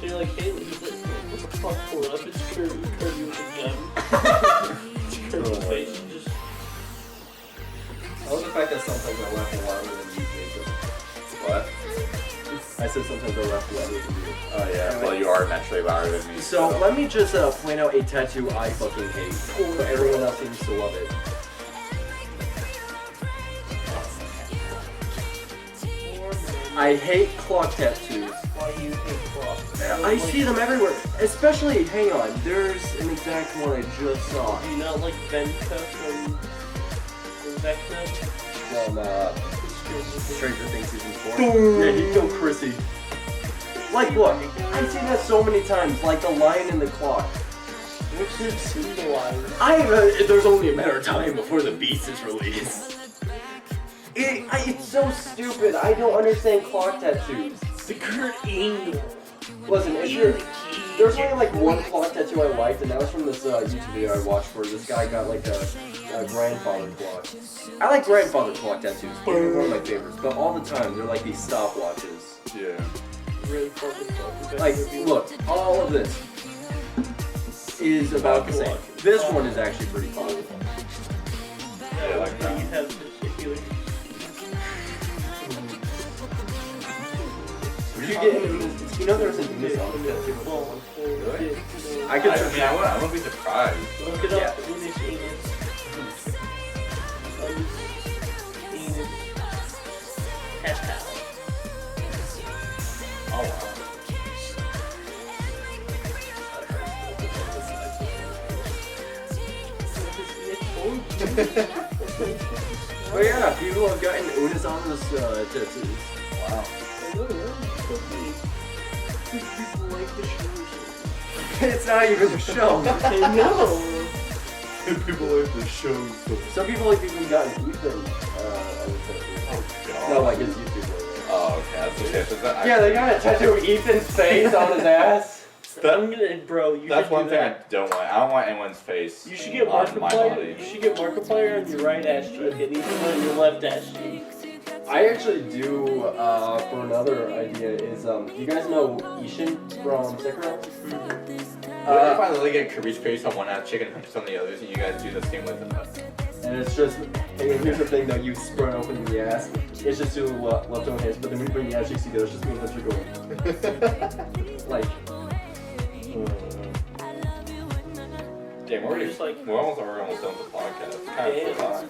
you're like, hey, look at this. What the fuck? Pull it up. It's Kirby. Kirby with a gun. It's Kirby's face. You just. I love the fact that sometimes I laugh louder than you, Jacob. What? I said sometimes I laugh louder than you. Oh yeah. Well, you are naturally louder than me. So let me just point out a tattoo I fucking hate, but everyone else seems to love it. I hate clock tattoos. Why do you hate clock? I see them everywhere. Especially, hang on, there's an exact one I just saw. Do you not like Venta from Vecna? From Stranger Things season 4. Yeah, he killed Chrissy. Like, look, I've seen that so many times, like the lion and the clock. What's it symbolize? There's only a matter of time before the beast is released. It's so stupid. I don't understand clock tattoos. The Kurt Angle. Listen, there's only like one clock tattoo I liked, and that was from this YouTube video I watched where this guy got like a grandfather clock. I like grandfather clock tattoos. They're one of my favorites, but all the time they're like these stopwatches. Yeah. Really fucking fucking. Like, look, all of this is about the same. This one is actually pretty cool. Yeah, I like that. You have this, if you like. could get an Unis. You know there's an Unis on the tattoo. Really? I could. I mean, I wouldn't be surprised. Look it up. Unis. Tattoo. Oh wow. Oh yeah, people have gotten Unis on this tattoos. Wow. People like the shows. It's not even a show. I know. People like the show. Some people like even gotten Ethan on the tattoo. Oh god. No, like his YouTube video. Oh, okay. That's okay. Yeah, they got a tattoo of Ethan's face on his ass. I'm gonna, bro. That's one thing I don't want. I don't want anyone's face. You should get on my Markiplier. body. You should get Markiplier on your right ass cheek and Ethan on your left ass cheek. I actually do, for another idea, is, you guys know Ishin from Sekiro? What if I literally get Kirby's face on one ass, chicken hunches on the others, and you guys do the same with us? And it's just, hey, here's the thing though, you spread open the ass, it's just two left on hands, but then when you bring the ass cheeks together, it's just me and Hunter going, like, Damn, we're almost done with the podcast. Kind of fun.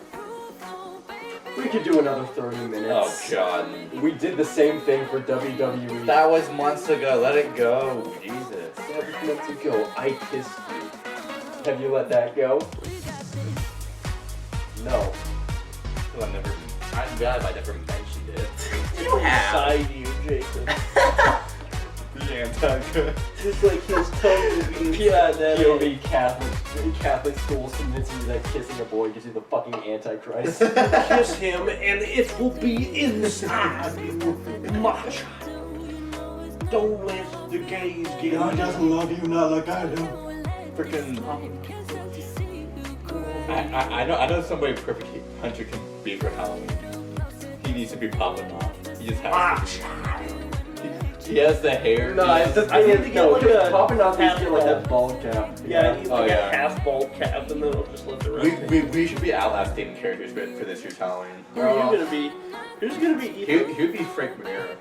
we could do another 30 minutes. Oh god. We did the same thing for WWE. That was months ago. Let it go. Jesus. That was months ago. I kissed you. Have you let that go? No. Well, I'm glad I never mentioned it. You have. Beside you, Jacob. The anti-good. Just like his tongue will be inside that. POV Catholic schools convince you that kissing a boy gives you the fucking Antichrist. Kiss him and it will be inside you, my child. Don't let the gays get God doesn't love you not like I do. Freaking. I know somebody perfect Hunter can be for Halloween. He needs to be popping off. He just has to. He has the hair. No, he it's has, the thing is, no, like a popping off needs to half get like bald. that bald cap. Yeah, I need like Oh, yeah. a half bald cap and then I'll just let the rest. we should be outlasting characters for this year's Halloween. Who are you gonna be? Who's gonna be Ethan? He would be Frank Monero.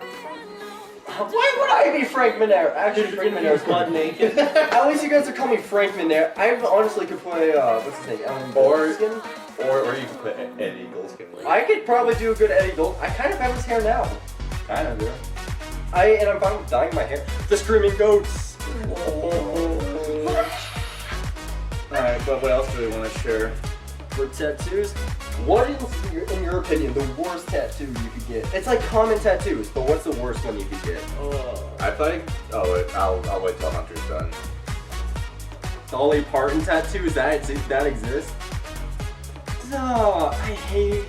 Why would I be Frank Monero? Actually, You're Frank gonna Monero's be butt naked. At least you guys are calling me Frank Monero. I honestly could play, what's his name? Goldstein? Or you can put Eddie Goldskin. I could probably do a good Eddie Gold. I kind of have his hair now. Kind of, yeah. And I'm fine with dyeing my hair. The Screaming Goats. Alright, but what else do we want to share? For tattoos, what is, in your opinion, the worst tattoo you could get? It's like common tattoos, but what's the worst one you could get? I think. Oh, wait, I'll wait till Hunter's done. Dolly Parton tattoos, that exists? Oh, I hate.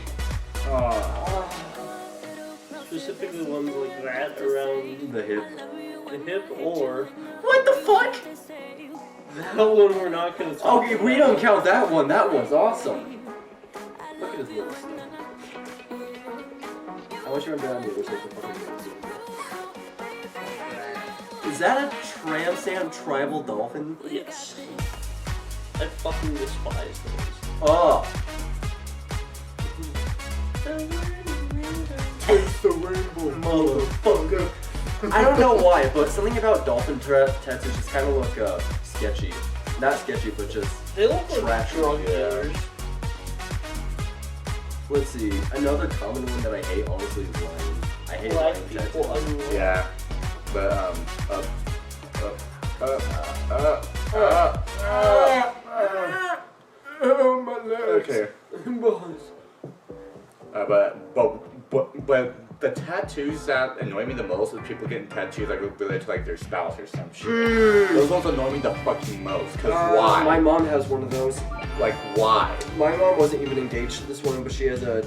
Specifically ones like that around The hip. the hip or what the fuck? That one we're not gonna talk Okay, about. we don't count that one. That one's awesome. Look at his little stuff. I wish you were down the other side of the fucking room. Is that a Tramsand tribal dolphin? Yes. I fucking despise those. Oh. Taste the rainbow, motherfucker. I don't know why, but something about dolphin tattoos just kind of look sketchy. Not sketchy, but just They look like trash. drug dealers. Let's see. Another common one that I hate, honestly, is lion. I hate Black lion people, tattoos. unruly. Yeah. But, Oh, my legs. okay. But the tattoos that annoy me the most is people getting tattoos like related to like their spouse or some shit. Those ones annoy me the fucking most. Cause why? My mom has one of those. Like why? My mom wasn't even engaged to this woman, but she has a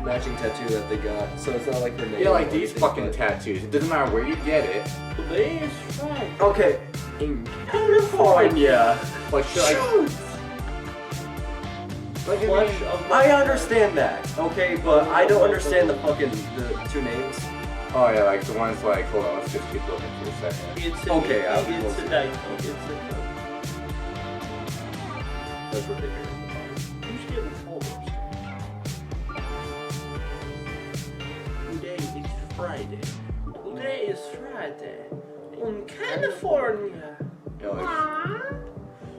matching tattoo that they got. So it's not like her name. Yeah, like or these anything, fucking but- tattoos. It doesn't matter where you get it. They is right. Okay. In California. Like shit, like Flesh of I understand that, okay, but I don't understand the fucking the two names. oh yeah, like the ones like hold on, let's just keep looking for a second. It's a, Okay, I'll be it's close a to dice. that. It's a That's ridiculous. Who's getting told? Today is Friday. Today Today is Friday in California. Yeah, like,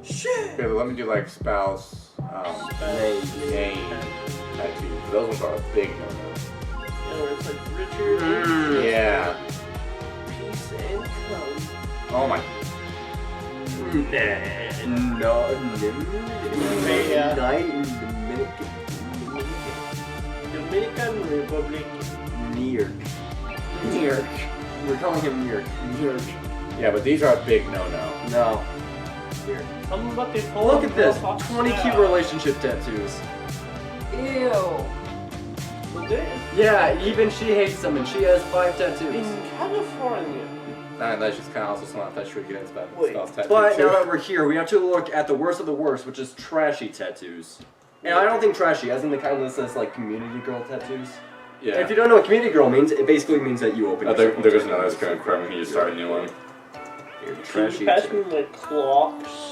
okay, but let me do like spouse, name, tattoo. Those ones are a big no-no. Yeah, where it's like Richard. Yeah. Peace and come. Oh my. Dominican Republic. New York. We're calling him New York. Yeah, but these are a big no-no. No. Something about the Look at this. 20 cute relationship tattoos. Ew. So this Yeah, even she hates them, and she has 5 tattoos. in California. Nah, that's just kind of also something that should get into that Wait, spouse tattoo But too. now that we're here, we have to look at the worst of the worst, which is trashy tattoos. And I don't think trashy, as in the kind that says like community girl tattoos. Yeah. And if you don't know what community girl means, it basically means that you open. there goes another screen card when you just start a new one. Trashy. Pass me my clocks.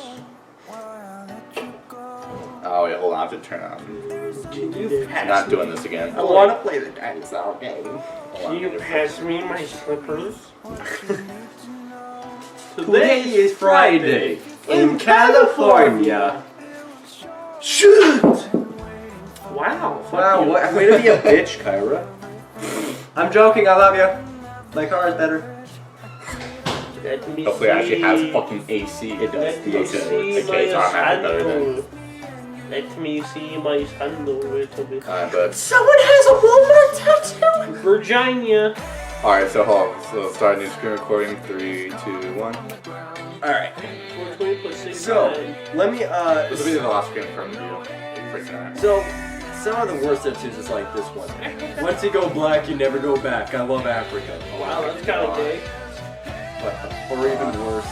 Oh wait, hold on, I have to turn it on. Can you I'm not doing this again. I want to play the dinosaur game. Hold Can on, you let me pass me my slippers? Today is Friday in California. Shoot! Wow. fuck Wow, you. what, way to be a bitch, Kyra. I'm joking, I love you. My car is better. Let me Hopefully it actually has see. fucking AC. It does. Let me see Okay, my so I'm happy better than. sandal. Let me see my sandal a little bit. But Someone has a Walmart tattoo! Virginia. alright, so hold on. So let's start a new screen recording. 3, 2, 1. Alright, 420 plus 6. so, let me, This will be the last screen from the video. Freaking out. So, some of the worst tattoos is like this one. Once you go black, you never go back. I love Africa. Wow, that's kind of gay. What the? Or even worse.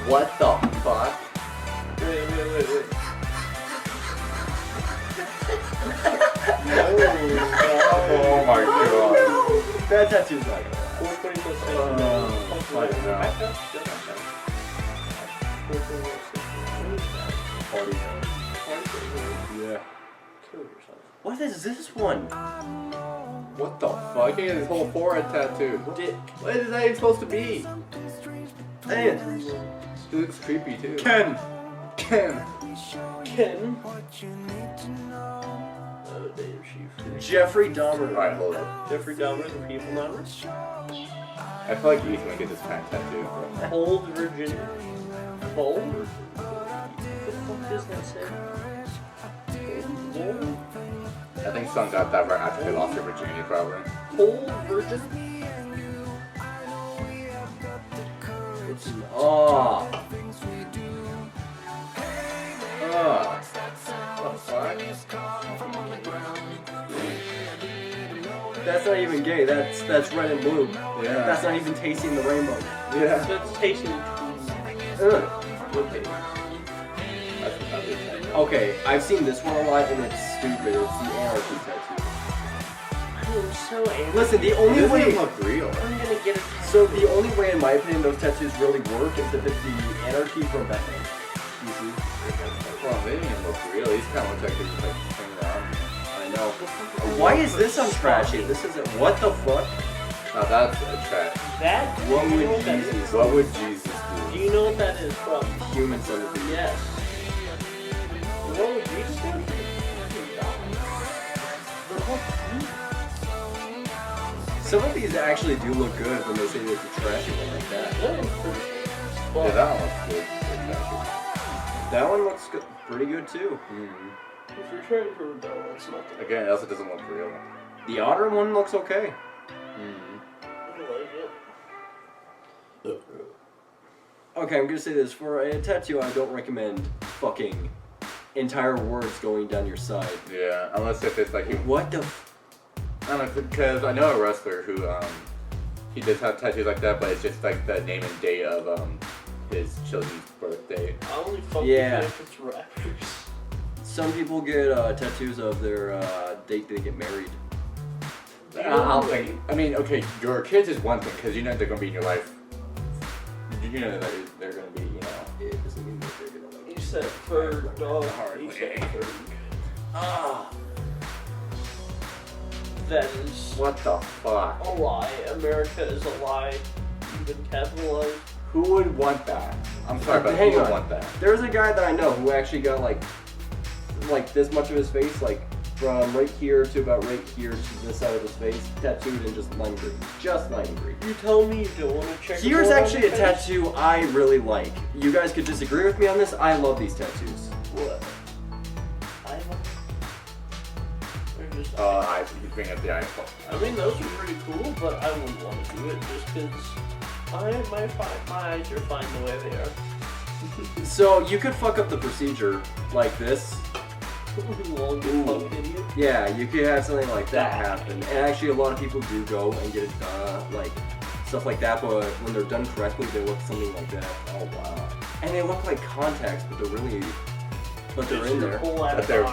What the fuck? Wait. Oh my god. That tattoo's not gonna 420 plus 6. Fuck no. Yeah. Kill yourself. What is this one? What the fuck? I get this whole forehead tattoo. What is that even supposed to be? Damn. It looks creepy too. Ken. Ken. Oh, damn, Jeffrey Dahmer. Alright, hold up. Jeffrey Dahmer, the people number. I feel like Ethan would get this kind of tattoo. Cold Virgin. Cold? What the fuck does that say? Cold? I think some got that right after they lost their virginity, probably. Cold Virgin? It's an ah. Ah. What the fuck? That's not even gay. That's red and blue. Yeah. That's not even tasting the rainbow. Yeah. That's tasting Okay. That's what that is. Okay, I've seen this one a lot and it's stupid. It's the anarchy tattoo. I'm so angry. Listen, the only This way. doesn't look real. I'm gonna get it. So the only way, in my opinion, those tattoos really work is if it's the anarchy from Batman. You see? Well, they didn't even look real. These kind of look like they're just like hanging around. I know. Why is this on trashy? This isn't. What the fuck? Now that's a trash. That? What do you would know what that is? Jesus? What would Jesus Do do? you know what that is from? Human centipede. Yes. What would Jesus do? Some of these actually do look good when they say there's a trashy one like that. Yeah, that one looks good. That one looks good, pretty good too. If you're trying for rebel, it's not the Again, it also doesn't look real. The otter one looks okay. I like it. Okay, I'm gonna say this. For a tattoo, I don't recommend fucking entire words going down your side. Yeah, unless if it's like you. What the f- I don't know, because I know a wrestler who he does have tattoos like that, but it's just like the name and date of his children's birthday. I only fuck Yeah. with it if it's rappers. Some people get tattoos of their date they get married. I don't think. I mean, okay, your kids is one thing because you know they're gonna be in your life. You know that they're gonna be, you know. It doesn't mean that they're gonna like You said third dog. hard You way. said third. Ah. That is What the fuck? a lie. America is a lie. Even capitalized. Who would want that? I'm sorry, but Hang who would on. want that? There's a guy that I know who actually got like this much of his face, like from right here to about right here to this side of his face, tattooed in just lime green. Just lime green. You tell me you don't want to check. Here's actually a tattoo I really like. You guys could disagree with me on this. I love these tattoos. What? I you bring up the iPhone. I mean, those are pretty cool, but I wouldn't want to do it just because my eyes are fine the way they are. So you could fuck up the procedure like this. Yeah, you could have something like that happen. And actually a lot of people do go and get it like stuff like that, but when they're done correctly, they look something like that. Oh wow. And they look like contacts, but they're really, in there. But they're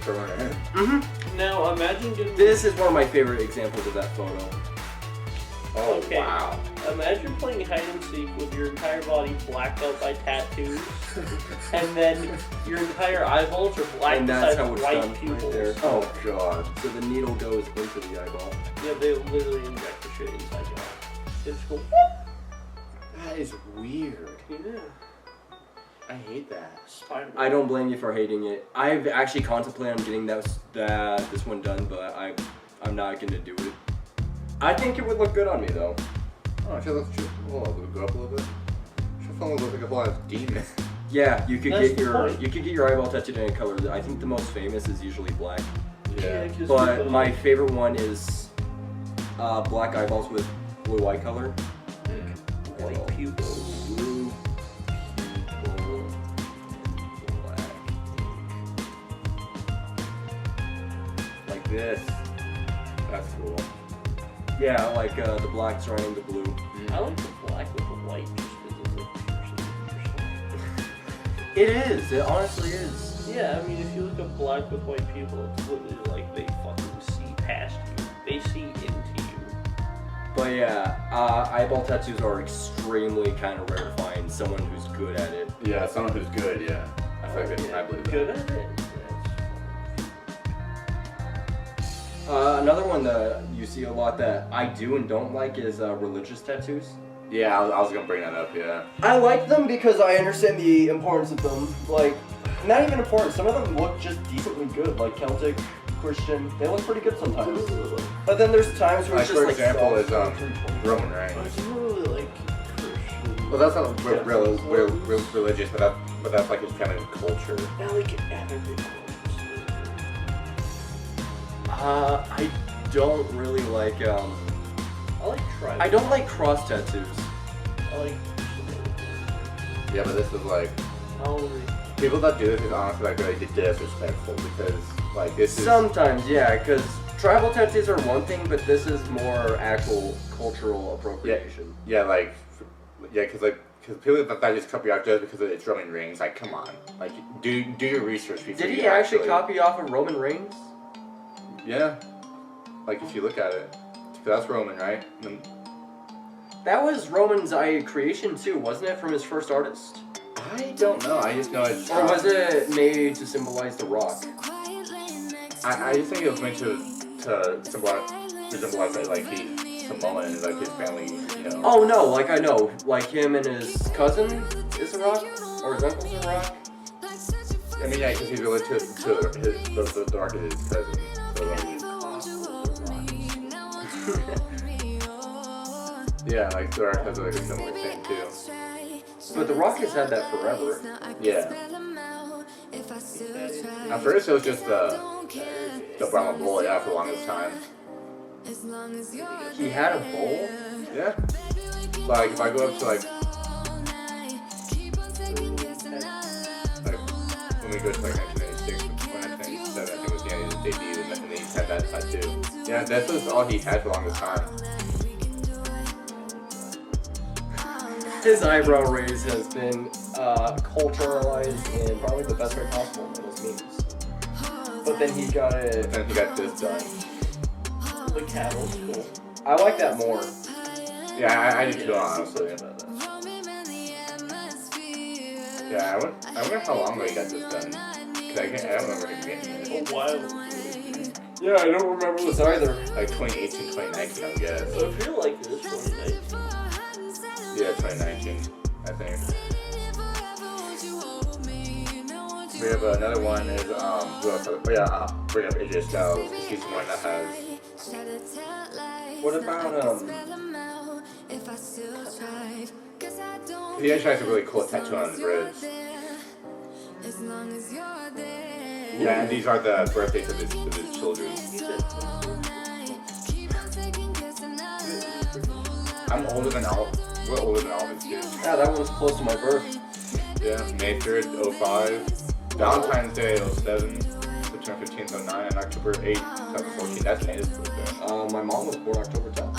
permanent. Mm-hmm. Now imagine getting... This is one of my favorite examples of that photo. Oh, okay. wow. Imagine playing hide and seek with your entire body blacked out by tattoos, and then your entire eyeballs are black And that's besides how it's white done pupils. right there. Oh god. So the needle goes into the eyeball. Yeah, they literally inject the shit inside your eye. They just go, That is weird. yeah. I hate that. Spider-Man. I don't blame you for hating it. I've actually contemplated on getting this one done, but I'm not gonna do it. I think it would look good on me though. Oh, let's go up a little bit. Should look like a black demon. Yeah, you could That's get the point. your eyeball tattooed any color. I think the most famous is usually black. Yeah. 'cause But people- my favorite one is black eyeballs with blue eye color. white pupils. Blue pupil black. Like this. That's cool. Yeah, like the black surrounding the blue. I like the black with the white just because it's like It is. It honestly is. Yeah, I mean, if you look at black with white people, it's literally like they fucking see past you. They see into you. But yeah, eyeball tattoos are extremely kind of rare to find someone who's good at it. Yeah, someone who's good, yeah. I feel like I believe that. Good at it. Another one that you see a lot that I do and don't like is religious tattoos. Yeah, I was gonna bring that up, yeah. I like them because I understand the importance of them. Like, not even important, some of them look just decently good, like Celtic, Christian. They look pretty good sometimes. But then there's times where Like, it's just for like example, is Roman. Roman But reigns. it's not really like Christian. Well, that's not religious, but that's like his kind of culture. I like it everything. I don't really like, I like tribal. I don't like cross tattoos. I like. Yeah, but this is like Halloween. people that do this is honestly like really disrespectful because like this is Sometimes, yeah, because tribal tattoos are one thing, but this is more actual cultural appropriation. because people that just copy out just because it's Roman Reigns. Like, come on, like do your research before. Did you he actually copy off of Roman Reigns? Yeah, like if you look at it, 'cause that's Roman, right? And That was Roman's creation too, wasn't it, from his first artist? I don't know. I just know it's. Or was it made to symbolize the Rock? I just think it was meant to symbolize that like he's Samoan and like his family, you know. Oh no, like I know, like him and his cousin is a Rock, or his uncle's a Rock. I mean, yeah, because he's related to the Rock is his cousin. So, yeah, like the Rock has like a similar thing too. But the Rock has had that forever. Yeah. At first, it was just the Brahma bull, yeah, for the longest time. He had a bowl? Yeah. Like if I go up to like when we go to like 1996 or 1997, I think it was the end of his debut, and then he had that tattoo. Yeah, that was all he had for the longest time. His eyebrow raise has been culturalized in probably the best way possible in those memes. But then he got it. And then he got this done. The cattle's cool. I like that more. Yeah, I did too, honestly. Yeah, I wonder how long ago he got this done. Cause I don't remember him getting it. A while. Yeah, I don't remember this either. Like 2018, 2019, I guess. I feel like it was 2019. Yeah, 2019, I think. We have another one is, who else? Oh yeah, bring up AJ Styles. He's the one that has. What about, He actually has a really cool tattoo on his ribs. Yeah, and these are the birthdays of his children. I'm older than all. We're older than all of his kids. Yeah, that one's close to my birth. Yeah, May 3rd, 05. Valentine's Day, 07. September 15th, 09. And October 8th, 2014. That's Nata's birthday. My mom was born October 10th.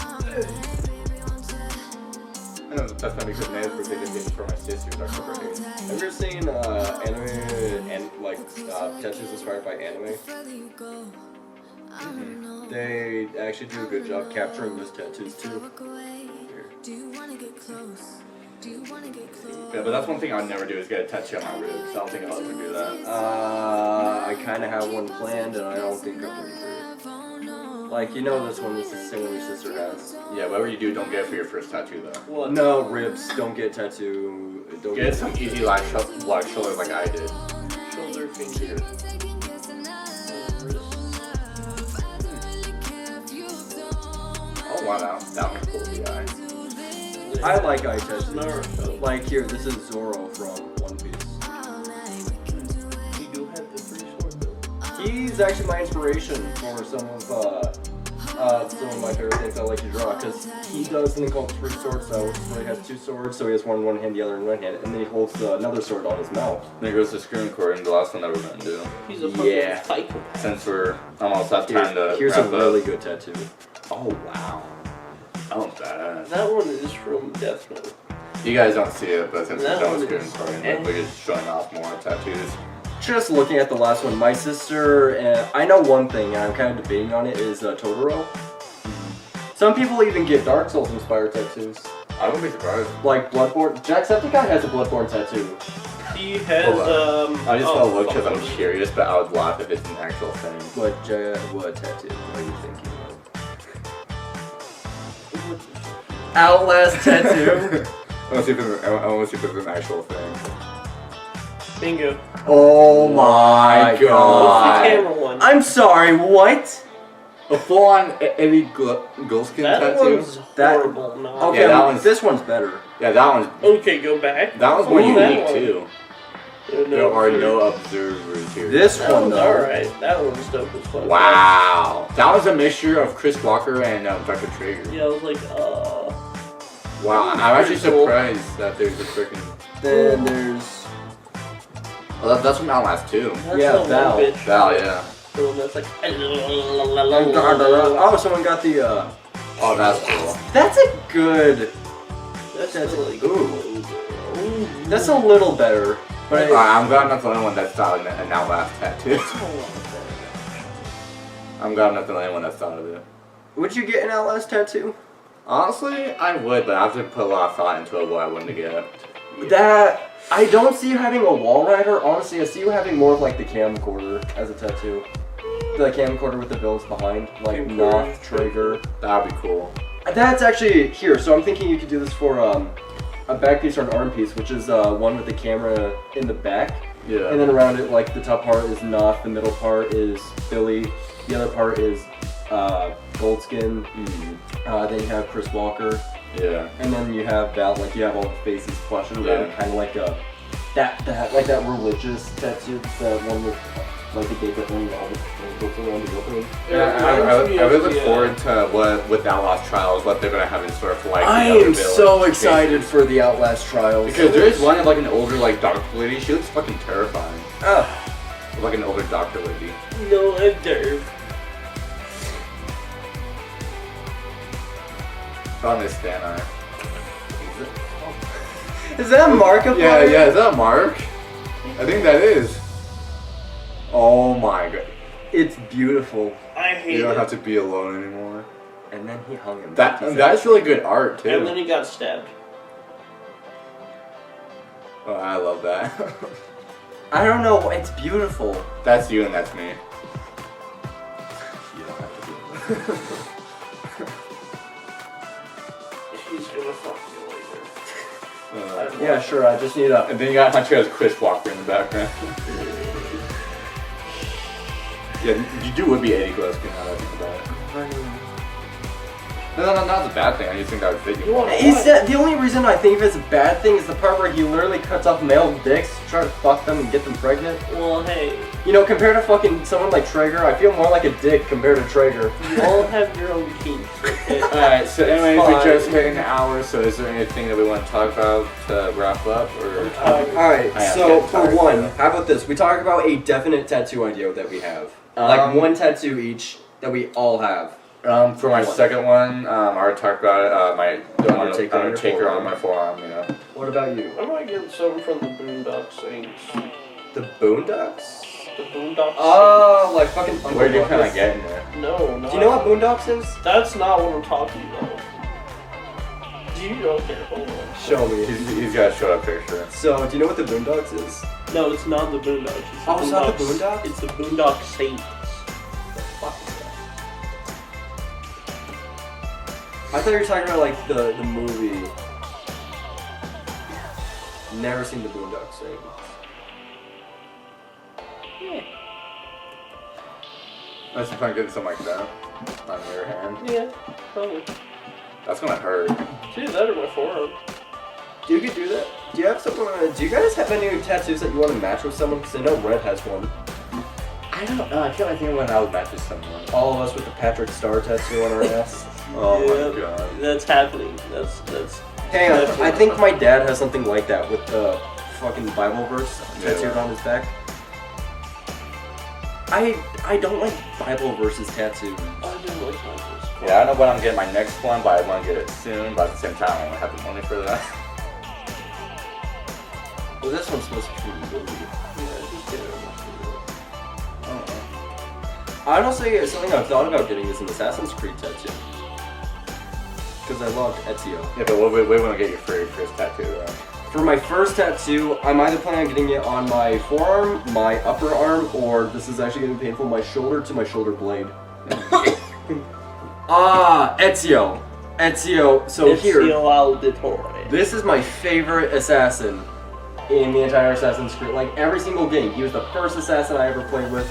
I know that's not because Nata's birthday is the day before my sister's October 8th. Have you ever seen anime and like tattoos inspired by anime? Mm-hmm. They actually do a good job capturing those tattoos too. Yeah, but that's one thing I'd never do is get a tattoo on my ribs. I don't think I'll ever do that. I kind of have one planned, and I don't think I'm ready for it. Like, you know, this one is the same one your sister has. Yeah, whatever you do, don't get it for your first tattoo though. What? No, ribs. Don't get a tattoo. Don't Get some easy large shoulders like I did. Shoulder, finger. Oh wow, that one's cool. The eye. I like eye tattoos. Naruto. Like here, this is Zoro from One Piece. You do have the three sword though. He's actually my inspiration for some of my favorite things I like to draw, because he does something called three sword style, where he has two swords, so he has one in one hand, the other in one hand, and then he holds another sword on his mouth. Then goes to screen recording, the last one that we're gonna do. He's a fucking psycho. Since we're almost at time to Here's a wrap really up. good tattoo. Oh wow. Oh badass. That one is from Death Note. You guys don't see it, but since we're That done one with screen is- recording, we're just showing off more tattoos. Just looking at the last one, my sister, and I know one thing, and I'm kind of debating on it, is Totoro. Some people even get Dark Souls inspired tattoos. I wouldn't be surprised. Like Bloodborne. Jacksepticeye has a Bloodborne tattoo. He has, I just felt look because I'm fuck. curious, but I would laugh if it's an actual thing. What tattoo? What are you thinking of? Outlast tattoo. I want to see if it's an actual thing. Bingo. Oh my What's the god. camera one? I'm sorry, what? A full-on Eddie Gulskin That tattoo? one's horrible. No. Okay, Yeah, that one's- this one's better. Yeah, that one's Okay, go back. that one's more Ooh, that unique one. too. There are no observers here. This That one one's though. alright. That one's dope as fuck. Wow, that was a mixture of Chris Walker and Dr. Traeger. Yeah, I was like, Wow, I'm actually pretty cool. surprised that there's a freaking. Then there's Oh, that's from Outlast too. that's Yeah, the one Val. bitch. Val, yeah. The one that's like, oh, someone got the Oh, that's cool. that's a good. That's That's really ooh. Ooh. That's a little better. But I'm glad I'm not the only one that's thought of an Outlast tattoo. I'm glad I'm not the only one that's thought of it. would you get an Outlast tattoo? Honestly, I would, but I have to put a lot of thought into what I wanted to get. That I don't see you having a wall rider. Honestly, I see you having more of like the camcorder as a tattoo. The camcorder with the bills behind, like Camcorder. Noth, Traeger. That'd be cool. That's actually here. So I'm thinking you could do this for a back piece or an arm piece, which is one with the camera in the back, Yeah. and then around it, like the top part is Noth, the middle part is Billy, the other part is Goldskin. Then you have Chris Walker. Yeah. And then you have Val, like you have all the faces flushed around, Yeah. kind of like that religious tattoo, that one with like the gate that all the goes around the opening. I would look forward to what with Outlast Trials, what they're gonna have in store for like. I the other am villains. so excited for the Outlast Trials. Because there is one of like an older like doctor lady. She looks fucking terrifying. Ah, Like an older doctor lady. No, I'm Derv. On this Stan eye. is that Markiplier? Yeah. Is that Mark? I think that is. Oh my god. It's beautiful. I hate You don't it. have to be alone anymore. And then he hung him. That's really good art And then too. he got stabbed. Oh, I love that. I don't know. It's beautiful. That's you and that's me. She's gonna fuck you later. Yeah, sure. I just need a. And then you got Hunter as Chris Walker in the background. Yeah, you do would be Eddie Gillespie now that I think about it. No, not a bad thing. I just think that would fit you. The only reason I think of it as a bad thing is the part where he literally cuts off male dicks to try to fuck them and get them pregnant. Well, hey. You know, compared to fucking someone like Traeger, I feel more like a dick compared to Traeger. You all have your own kinks. Okay? Alright, so anyways, we just hit an hour, so is there anything that we want to talk about to wrap up? Or Alright, so for one, how about this? We talk about a definite tattoo idea that we have. Like one tattoo each that we all have. For my second one, I already talked about it. My Undertaker on my forearm, you know. What about you? I might get something from the Boondock Saints. The Boondocks? The Boondock Saints. Oh, like fucking. Where are you kind of getting there? No, no. Do you know what Boondocks is? That's not what I'm talking about. Do you know? Okay, hold on. Show me. He's got a show up picture. So, do you know what the Boondocks is? No, it's not the Boondocks. It's the it's not the Boondocks? It's the Boondock Saints. The fuck is that? I thought you were talking about like the movie. Never seen the Boondocks Saints. Yeah. That's the point of getting something like that on your hand. Yeah, probably. That's gonna hurt. Dude, that or my forearm. You could do that. Do you have someone? Do you guys have any tattoos that you want to match with someone? Because I know Red has one. I don't know. I feel like when I would match with someone. All of us with the Patrick Star tattoo on our ass. Oh Yeah, my god. That's happening. That's. Hey, I think my dad has something like that with the fucking Bible verse tattooed on his back. I don't like Bible verses tattooed. I do like my verse. Yeah, I don't know when I'm getting my next one, but I want to get it soon. But at the same time, I don't have the money for that. Well, this one's supposed to be from the movie. Yeah, just get it. Honestly, something I've thought about getting is an Assassin's Creed tattoo. Because I loved Ezio. Yeah, but we want to get your first tattoo, though. For my first tattoo, I'm either planning on getting it on my forearm, my upper arm, or this is actually going to be painful, my shoulder to my shoulder blade. Ezio. Ezio. So here, Ezio Auditore. this is my favorite assassin in the entire Assassin's Creed. Like, every single game. He was the first assassin I ever played with,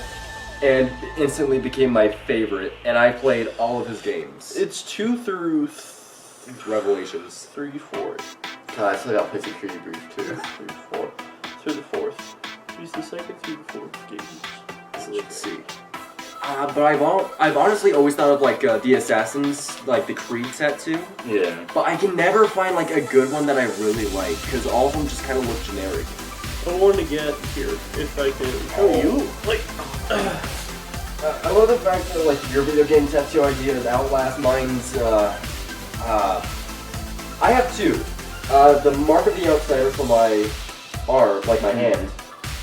and instantly became my favorite, and I played all of his games. It's 2 through Revelations. 3, 4. God, I still got to play Security Breach, too. 3, 4. Through the 4th. He's the second through the 4th games. So let's see. But I've honestly always thought of like the Assassins, like the Creed tattoo. Yeah. But I can never find like a good one that I really like because all of them just kind of look generic. I want to get here if I can show you. Like, I love the fact that like your video game tattoo idea is Outlast. Mine's I have two. The mark of the outsider for my arm, like my hand,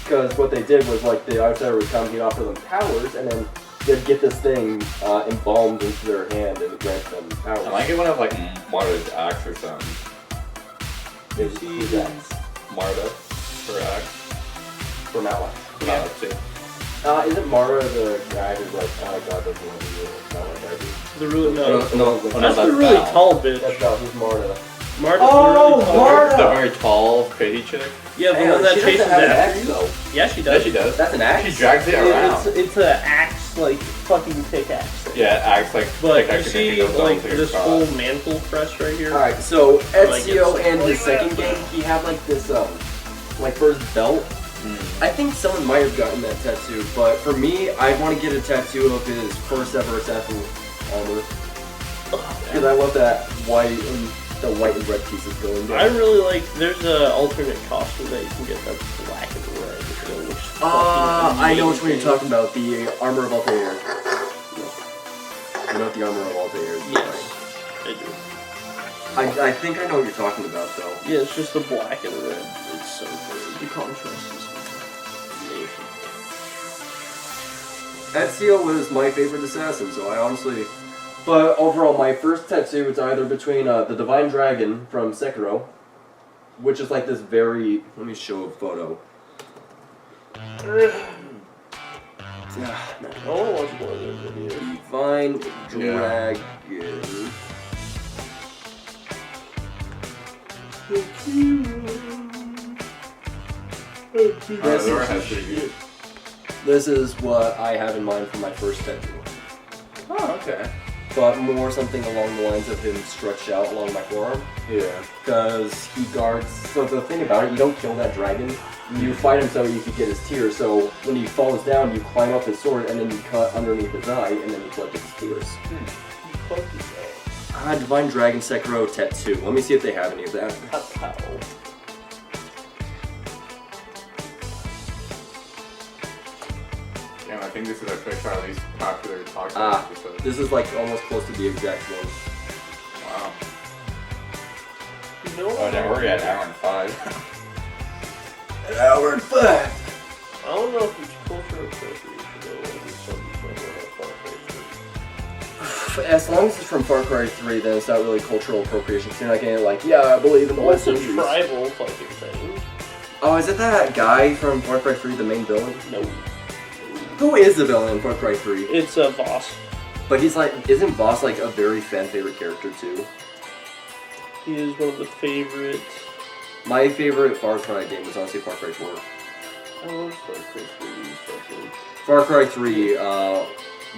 because what they did was like the outsider would come, he'd offer them powers, and then they'd get this thing embalmed into their hand and grant them powers. I like it when I have like Marta's axe or something. Who's axe? Marta for axe. From Outlast. Yeah. See. Isn't Mara the guy who's like, oh god, doesn't want to do it? Not like I do. the really no. No, That's the really tall bitch. That's not, who's Marta? Marta's Oh, the really tall. Marta! The very tall, pretty chick. Yeah, the Hang one on, that she chases doesn't have an after axe, you. though. Yeah, she Yeah, does. she does. That's an axe? She drags it around. It's an axe, like fucking pickaxe. Thing. Yeah, axe like. But you pickaxe see, goes like down to your this cross. whole mantle crest right here. Alright, so Like, Ezio it's in like his second that. game, he had like this, like for his belt. I think someone might have gotten that tattoo, but for me, I want to get a tattoo of his first ever assassin armor. Because I love that white and the white and red pieces going down. I really like. There's an alternate costume that you can get that's black and red. It looks fucking I know which one you're amazing. talking about. The armor of Altair. You know what the armor of Altair is? Yes, I do. I think I know what you're talking about, though. Yeah, it's just the black and red. It's so good. The contrast is amazing. Ezio was my favorite assassin, so I honestly... But overall, my first tattoo is either between the Divine Dragon from Sekiro, which is like this very... Let me show a photo. I want to watch more of those videos. Divine Dragon. This is what I have in mind for my first tattoo. Oh, okay. But more something along the lines of him stretched out along my forearm. Yeah. Because he guards. So the thing about it, you don't kill that dragon. You fight him so you can get his tears. So when he falls down, you climb up his sword and then you cut underneath his eye and then you collect his tears. Divine Dragon Sekiro Tattoo. Let me see if they have any of that. Yeah, I think this is our least popular podcast episode. This is like almost close to the exact one. Wow. You know what? Oh, then we're at an hour and 5. An hour and 5! I don't know if it's cultural appropriation though, or it's something from Far Cry 3. As long as it's from Far Cry 3, then it's not really cultural appropriation. So you're not getting like, yeah, I believe in the What's West a Indies. tribal fucking thing? Oh, is it that guy from Far Cry 3, the main villain? No. Who is the villain in Far Cry 3? It's Voss. But he's like, isn't Voss like a very fan favorite character too? He is one of the favorite. My favorite Far Cry game was honestly Far Cry 4. I love Far Cry 3. Fucking. Far Cry 3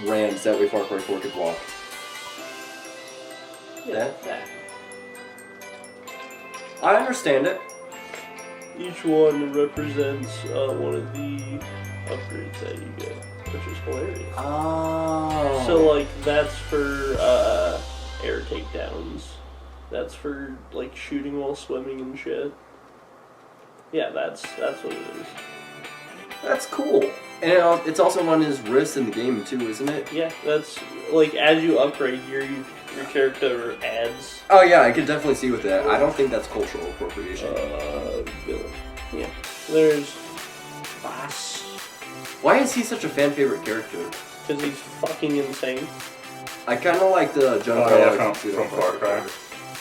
rams, that way Far Cry 4 could walk. Yeah. I understand it. Each one represents one of the upgrades that you get, which is hilarious. Oh. So like that's for air takedowns. That's for like shooting while swimming and shit. Yeah, that's what it is. That's cool. And it's also on his wrist in the game too, isn't it? Yeah, that's like as you upgrade your character adds. Oh yeah, I can definitely see with that. I don't think that's cultural appropriation. Villain. Yeah. There's Boss. Why is he such a fan favorite character? Because he's fucking insane. I kind of like the jump from Far Cry.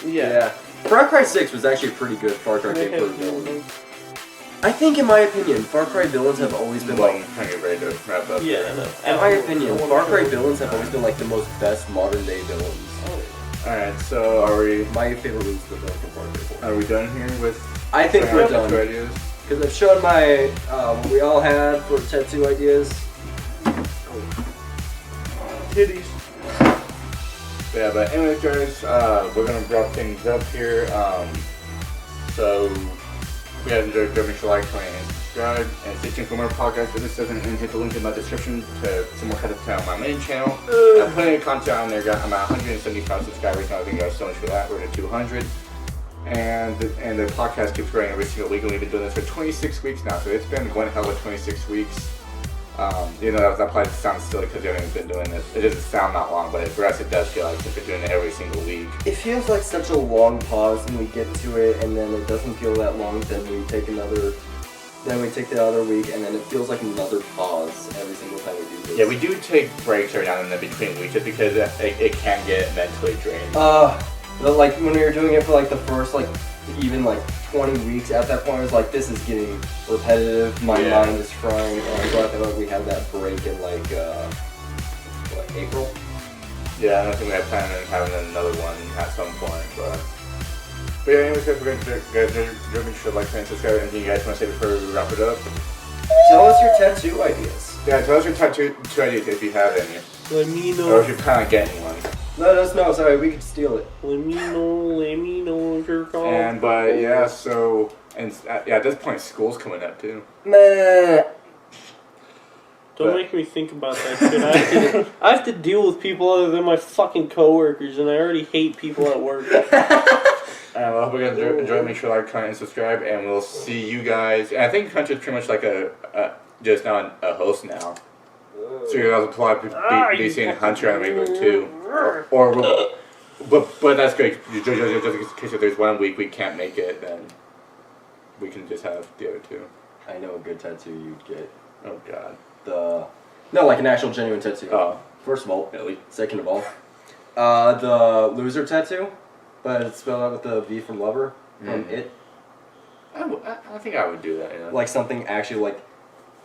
Yeah. Far Cry 6 was actually a pretty good Far Cry game for a villain. I think, in my opinion, Far Cry villains have always been like. Trying to get ready to wrap up. Yeah, I know. In my opinion, Far Cry villains have always been like the most best modern day villains. Alright, so are we. My favorite was the villain from Far Cry 4. Are we done here with. I think we're done. Ideas? Because I've shown my. What we all had for tattoo ideas. Titties. Yeah, but anyways, guys, we're gonna wrap things up here. So, if you guys enjoyed, make sure to like, comment, and subscribe, and stay tuned for more podcasts. If this doesn't, and hit the link in my description to some more content on my main channel. I'm putting a content on there. I'm at 175 subscribers now. Thank you guys so much for that. We're at 200. And the podcast keeps growing every single week, and we've been doing this for 26 weeks now. So it's been one hell of 26 weeks. You know, that probably sounds silly because you haven't been doing it. It doesn't sound that long, but for us it does feel like since we're doing it every single week. It feels like such a long pause when we get to it, and then it doesn't feel that long. Then we take the other week, and then it feels like another pause every single time we do this. Yeah, we do take breaks every now and then between weeks just because it can get mentally draining. Like when we were doing it for like the first even 20 weeks, at that point I was like, this is getting repetitive, my mind is frying, and I'm glad that we had that break in April? Yeah, I don't think we had planned on having another one at some point, but yeah, anyways guys, we're gonna make sure to like, and subscribe. Anything you guys want to say before we wrap it up? Tell us your tattoo ideas. Yeah, tell us your tattoo ideas if you have any. Let me know. Or if you're kind of getting one. Let us know, sorry, we could steal it. Let me know if you're calling. But yeah, so, and at this point, school's coming up too. Meh. Don't make me think about that shit. I have to deal with people other than my fucking coworkers, and I already hate people at work. Well, I hope you guys enjoy. Make sure to like, comment, and subscribe, and we'll see you guys. And I think Hunter's pretty much like just now a host now. So you guys will probably be seeing Hunter on regular too. But that's great. Just in case if there's 1 week we can't make it, then we can just have the other two. I know a good tattoo you'd get. Oh God. No, like an actual genuine tattoo. Oh. First of all. Really? Second of all. The loser tattoo, but it's spelled out with the V from Lover, from It. I think I would do that, yeah. Like something actually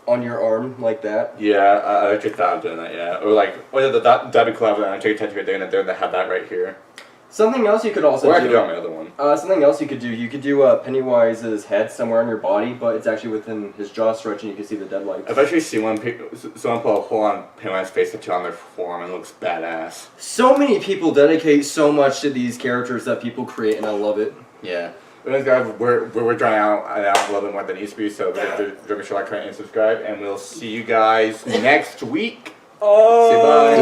on your arm like that. Yeah, I actually thought of doing that, yeah. Or that'd be cool having an Undertaker tattoo right there, and then they have that right here. Something else you could also Or I do. could do it on my other one. Something else you could do Pennywise's head somewhere on your body, but it's actually within his jaw stretch and you can see the deadlights. I've actually seen someone put a full-on Pennywise face tattoo on their forearm and it looks badass. So many people dedicate so much to these characters that people create, and I love it. Yeah. But guys, we're drawing out a little bit more than it needs to be, so make sure to like, comment, and subscribe, and we'll see you guys next week. Say bye.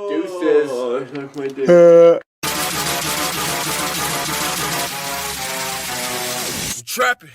Deuces. Oh, I knocked my dick. Trapping.